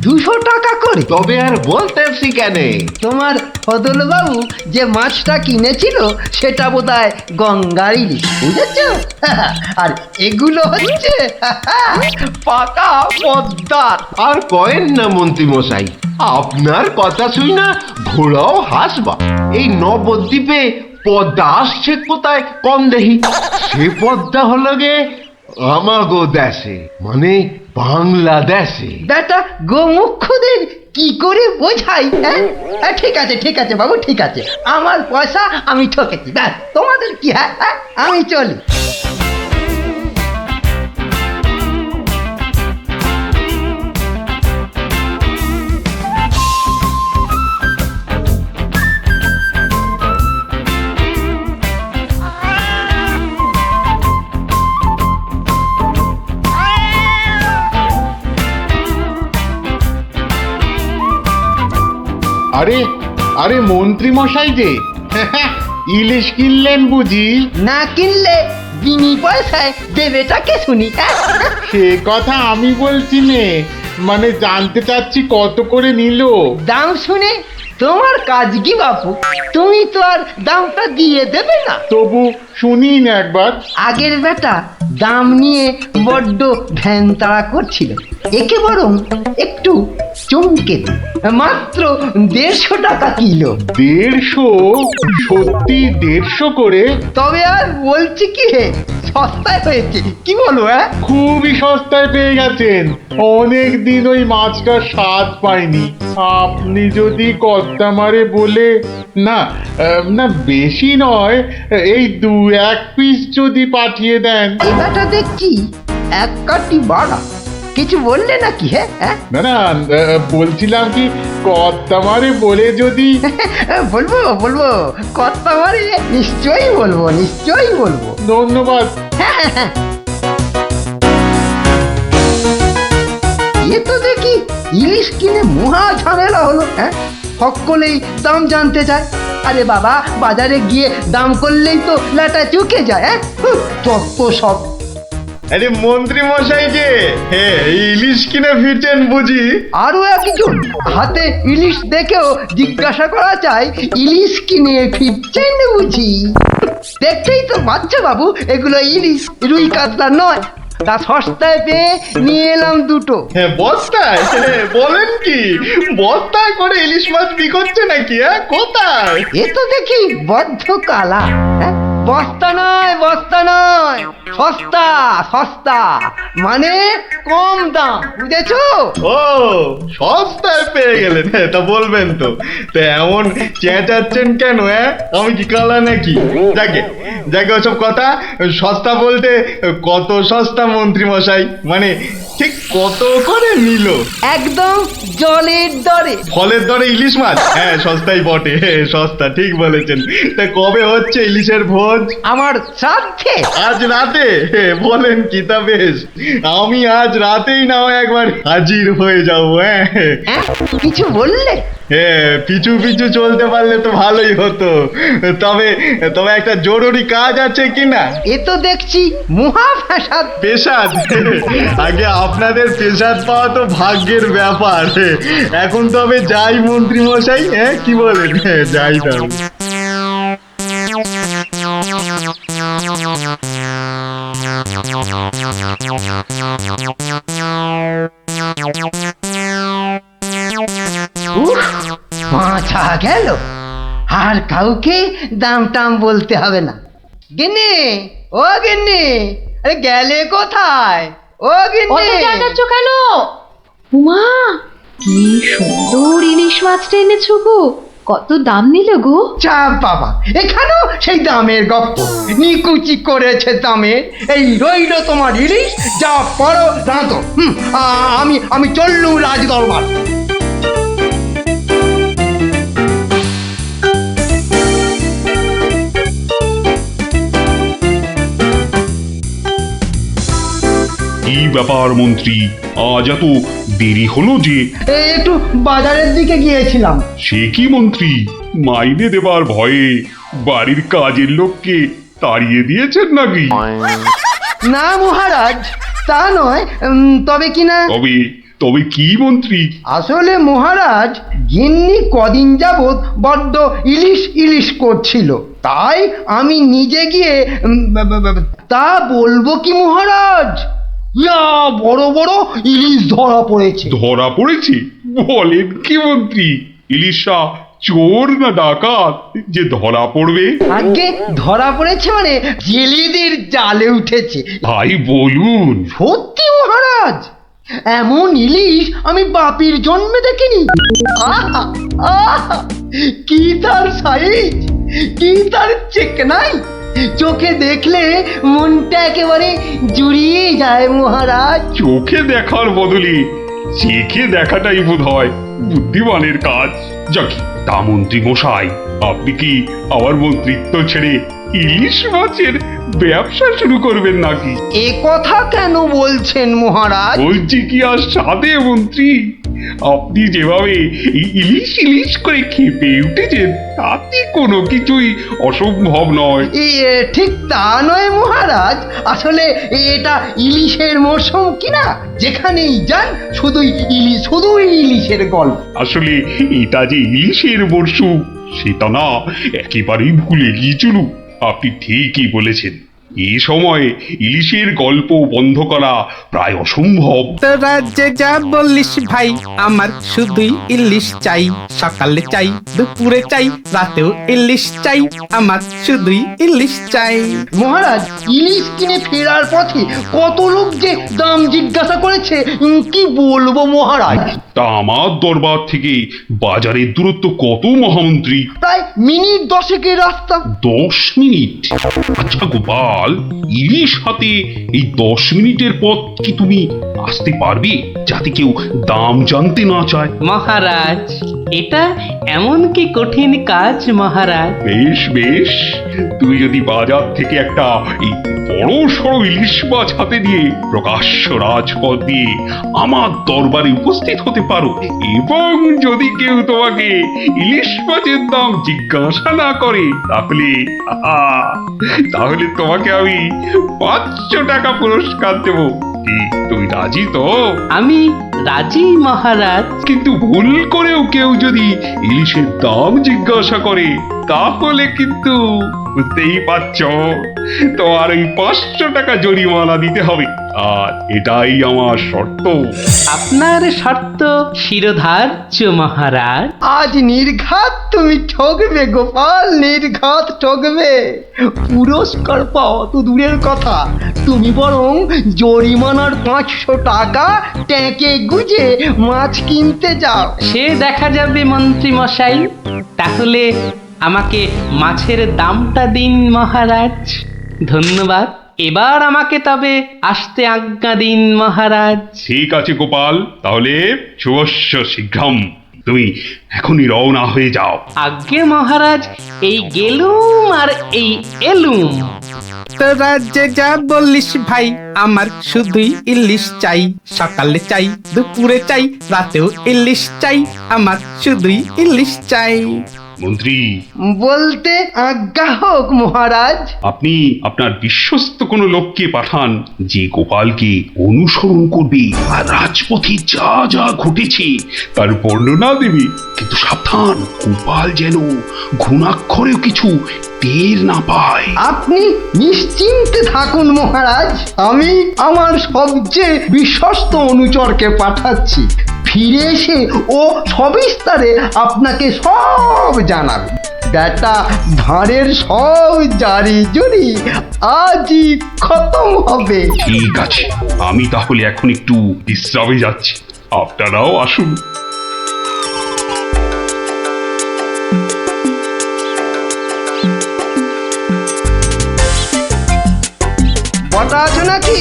200 টাকা করে? তবে আর বলতেছি কেন, তোমার ফদল বাবু যে মাছটা কিনেছিল সেটা বোধহয় গঙ্গার ইলিশ, বুঝেছ? আর এগুলো হচ্ছে পাকা পদ্মার। আর কয়েন না মন্ত্রী মশাই, আপনার কথা শুই না ঘোড়াও হাসবা। এই নবদ্বীপে পদ্মা আসছে কোথায় কম দেখি। সে পদ্মা হলো গে আমাগো দেশে, মানে বাংলাদেশে। বেটা গোমুখদের কি করে বোঝাই? ঠিক আছে বাবু, ঠিক আছে। আমার পয়সা আমি ঠকেছি, ব্যাস। তোমাদের কি? হ্যাঁ, আমি চলি। আরে আরে মন্ত্রী মশাই যে ইলিশ কিনলেন বুঝি? না কিনলে বিনি পয়সায় দেবেটাকে শুনি। সে কথা আমি বলছি নে, মানে জানতে চাচ্ছি কত করে নিল। দাম শুনে তোমার কাজ কি বাপু? তুমি তো আর দামটা দিয়ে দেবে না। তবু শুনি না একবার। আগের বেটা দাম নিয়ে বড্ড ভ্যান তাড়া করছিল, একে বরং একটু চমকে দিই। মাত্র 150 টাকা কিলো। 150? সত্যি 150 করে? তবে আর বলছি কি, হে সস্তায় হয়েছে, কি বলো? খুবই সস্তায় পেয়ে গেছেন। অনেক দিন ওই মাছটার স্বাদ পাইনি। আপনি যদি কর্তা মারে বলে না না বেশি নয়, এই 2-1 পিস যদি পাঠিয়ে দেন। এবারটা দেখছি এক কাটি বাড়া। কিছু বললে নাকি? হ্যাঁ না না, বলছিলাম কি কর্তা মারে বলে যদি বলবো কর্তা মারে নিশ্চয়ই বলবো। ধন্যবাদ। এ তো দেখি ইলিশ কিনে মহা ঝামেলা হলো। সকলেই দাম জানতে চায়। আরে বাবা, বাজারে গিয়ে দাম করলেই তো লাটা চুকে যায়। যত সব। আরে মন্ত্রী মশাই যে ইলিশ কিনে ফিরছেন বুঝি? আরো একজন হাতে ইলিশ দেখেও জিজ্ঞাসা করা চাই, ইলিশ কিনে ফিরছেন বুঝি? দেখতেই তো বাচ্চা বাবু, এগুলো ইলিশ, রুই কাতলা নয়। তা সস্তায় পেয়ে নিয়ে এলাম দুটো। বস্তায়? বলেন কি, বস্তায় করে ইলিশ মাছ বিকোচ্ছে নাকি? কোথায়? এ তো দেখি বদ্ধ কালা। বস্তা নয়, সস্তা, মানে কম দাম, বুঝেছো? ও, সস্তায় পেয়ে গেলেন? তা বলবেন তো। তা এমন চেঁচাচ্ছেন কেন? আমি কি কালা নাকি? যাকে ওসব কথা। সস্তা বলতে কত সস্তা মন্ত্রী মশাই? মানে ঠিক কত করে নিল? একদম জলের দরে। ফলের দরে ইলিশ মাছ? সস্তাই বটে, সস্তা, ঠিক বলেছেন। তা কবে হচ্ছে ইলিশের ভোজ? আমার শ্রাদ্ধে। আজ রাতে? বলেন কি? তা বেশ, আমি আজ রাতেই না হয় একবার হাজির হয়ে যাবো। কিছু বললে? পিছু পিছু চলতে পারলে তো ভালোই হতো। তবে একটা জরুরি কাজ আছে কিনা? এ তো দেখছি মহা পেশাদ। আগে আপনাদের পেশাদ পাওয়া তো ভাগ্যের ব্যাপার। এখন তবে যাই মন্ত্রী মশাই, কি বলেন? যাই তবে। মাছা গেল, আর কাউকে দাম টাম বলতে হবে না। গিন্নি, ও গিন্নি, আরে গেলে কোথায়? ও গিন্নি অত চেঁচাচ্ছ কেন? উমা, কি সুন্দর ইলিশ মাছটা এনেছো গো! কত দাম নিল গো? চা বাবা, এখানেও সেই দামের গপ্প। নিকুচি করেছে দামে। এই রইল তোমার ইলিশ, যা পড়ো রাঁধো। আমি চললুম রাজ দরবার। কি ব্যাপার মন্ত্রী, আজ এত দেরি হলো যে? একটু বাজারের দিকে গিয়েছিলাম। সে কি মন্ত্রী, মাইনে দেবার ভয়ে বাড়ির কাজের লোককে তাড়িয়ে দিয়েছেন নাকি? না মহারাজ, তা নয়। তবে কি না, তবে কি মন্ত্রী? আসলে মহারাজ, গিন্নি কদিন যাবৎ বড্ড ইলিশ ইলিশ করছিল, তাই আমি নিজে গিয়ে তা বলবো কি মহারাজ, ইয়া বড় বড় ইলিশ ধরা পড়েছে। ধরা পড়েছে? বলেন কি মন্ত্রী? ইলিশা চোর না ডাকাত যে ধরা পড়বে? আগে ধরা পড়েছে মানে জেলেদের জালে উঠেছে। ভাই বলুন। সত্যি মহারাজ, এমন ইলিশ আমি বাপির জন্মে দেখিনি। আহা, আহা, কি তার সাইজ, কি তার চেকনাই, চোখে দেখলে মনটা একেবারে জুড়িয়ে যায় মহারাজ। চোখে দেখার বদলে চেখে দেখাটাই বোধ হয় বুদ্ধিমানের কাজ। যাকি, তা মন্ত্রী মশাই, আপনি কি আমার মন্ত্রিত্ব ছেড়ে ইলিশ মাছের ব্যবসা শুরু করবেন নাকি? এ কথা কেন বলছেন মহারাজ? বলছি কি আর সাধে মন্ত্রী, আপনি যেভাবে ইলিশ ইলিশ করে খেপে উঠেছেন তাতে কোনো কিছুই অসম্ভব নয়। ঠিক তা নয় মহারাজ, আসলে এটা ইলিশের মরশুম কিনা, যেখানেই যান শুধুই ইলিশের গল্প। আসলে এটা যে ইলিশের মরশুম সেটা না একেবারেই ভুলে গিয়েছিল। আপনি ঠিকই বলেছেন, এই সময়ে ইলিশের গল্প বন্ধ করা প্রায় অসম্ভব। তোরা যে যা বললিস ভাই, আমার শুধুই ইলিশ চাই। সকালে চাই, দুপুরে চাই, রাতেও ইলিশ চাই। আমার শুধুই ইলিশ চাই। মহারাজ, ইলিশ কিনে ফেরার পথে কত লোক যে দাম জিজ্ঞাসা করেছে, কি বলবো মহারাজ। তা আমার দরবার থেকে বাজারের দূরত্ব কত মহামন্ত্রী? প্রায় মিনিট 10 রাস্তা। 10 মিনিট? আচ্ছা গোপাল, ইলিশ হাতে এই 10 মিনিটের পথ কি তুমি আসতে পারবে, যাতে কেউ দাম জানতে না চায়? মহারাজ, এটা এমন কি কঠিন কাজ মহারাজ? বেশ বেশ, তুমি যদি বাজার থেকে একটা এই বড় সড়ো ইলিশ মাছ হাতে নিয়ে প্রকাশ্য রাজপথ দিয়ে আমার দরবারে উপস্থিত হতে পারো, এবং যদি কেউ তোমাকে ইলিশ মাছের দাম জিজ্ঞাসা না করে, তাহলে তোমাকে আমি 500 টাকা পুরস্কার দেব। তুমি রাজি তো? আমি রাজি মহারাজ। কিন্তু ভুল করেও কেউ যদি ইলিশের দাম জিজ্ঞাসা করে, তাহলে কিন্তু বুঝতেই পারছ, তোমার ওই 500 টাকা জরিমানা দিতে হবে। আর এটাই আমার শর্ত। আপনার শর্ত শিরোধার্য মহারাজ। আজ নির্ঘাত তুমি ঠকবে গোপাল, নির্ঘাত ঠকবে। পুরস্কার পাওয়া তো দূরের কথা, তুমি বরং জরিমানার 500 টাকা ট্যাঁকে গুজে মাছ কিনতে যাও। সে দেখা যাবে মন্ত্রী মশাই। তাহলে আমাকে মাছের দামটা দিন মহারাজ। ধন্যবাদ। এবার আমাকে তবে আসতে আজ্ঞা দিন মহারাজ। ঠিক আছে গোপাল, তাহলে শুভস্য শীঘ্রম। তুমি এখনই রওনা হয়ে যাও। আজ্ঞে মহারাজ, এই গেলুম আর এই এলুম। তোরা যে যা বললিস ভাই, আমার শুধুই ইলিশ চাই। সকালে চাই, দুপুরে চাই, রাতেও ইলিশ চাই। আমার শুধুই ইলিশ চাই। মন্ত্রী বলতে আজ্ঞা হোক মহারাজ। আপনি আপনার বিশ্বস্ত কোনো লোককে পাঠান, যে গোপালকে অনুসরণ করবে আর রাজপথে যা যা ঘটেছে তার বর্ণনা দেবে। কিন্তু সাবধান, গোপাল যেন ঘুণাক্ষরেও কিছু টের না পায়। আপনি নিশ্চিন্তে থাকুন মহারাজ, আমি আমার সবচেয়ে বিশ্বস্ত অনুচরকে পাঠাচ্ছি। ফিরে এসে ও সবিস্তারে আপনাকে সব জানাবে। বেটা ভাঁড়ের সব জারি জুরি আজই খতম হবে। ঠিক আছে, আমি তাহলে এখন একটু বিশ্রামে যাচ্ছি, আপনারাও আসুন। বটা আছো নাকি?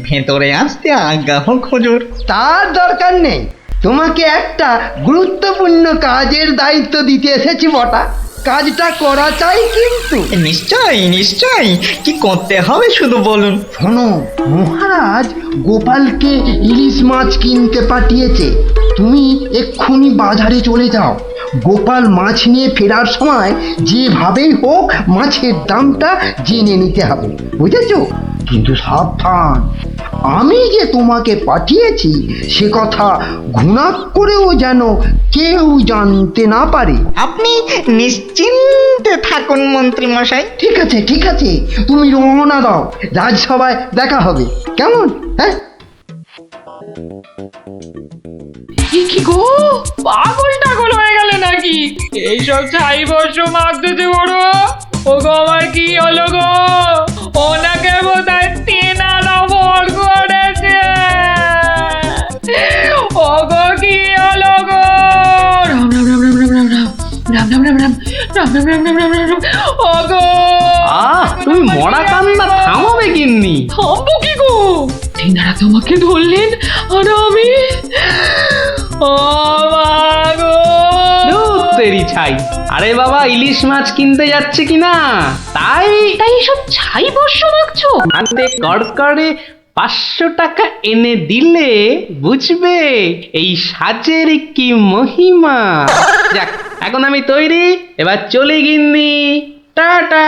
ভেতরে আসতে আজ্ঞা হোক হুজুর। তার দরকার নেই, তোমাকে একটা গুরুত্বপূর্ণ কাজের দায়িত্ব দিতে এসেছি বটা। কাজটা করা চাই কিন্তু। নিশ্চয়ই নিশ্চয়ই, কি করতে হবে শুধু বলুন। শোনো, মহারাজ গোপালকে ইলিশ মাছ কিনতে পাঠিয়েছে। তুমি এক্ষুনি বাজারে চলে যাও। গোপাল মাছ নিয়ে ফেরার সময় যেভাবেই হোক মাছের দামটা জেনে নিতে হবে, বুঝেছো? কিন্তু সাবধান, আমি যে তোমাকে পাঠিয়েছি সে কথা ঘুণাক করেও যেন কেউ জানতে না পারে। আপনি নিশ্চিন্তে থাকুন মন্ত্রী মশাই। ঠিক আছে ঠিক আছে, তুমি রওনা দাও, রাজসভায় দেখা হবে, কেমন? হ্যাঁ, কি গো, পাগল টাগল হয়ে গেলে নাকি? এইসব ছাই বর্ষ মাখতেছে বড়। ও গো, আমার কি হলো গো? ওনাকে বোধহয় তেনারা ভর করেছে। ও গো, কি হলো গো? রাম রাম রাম রাম রাম রাম রাম রাম রাম রাম রাম রাম রাম রাম রাম রাম রাম রাম। ও গো, তুমি মরা কান্না থামাবে গিন্নি? থামবো কি গো? তেনারা তোমাকে ধরলেন আর আমি তেরি ছাই। আরে বাবা, ইলিশ মাছ কিনতে যাচ্ছে কিনা, তাই তাই সব ছাই বর্ষ মাখছো? হাতে কড়কড়ে 500 টাকা এনে দিলে বুঝবে এই সাজের কি মহিমা। যাক, এখন আমি তৈরি, এবার চলে গিন্নি, টাটা।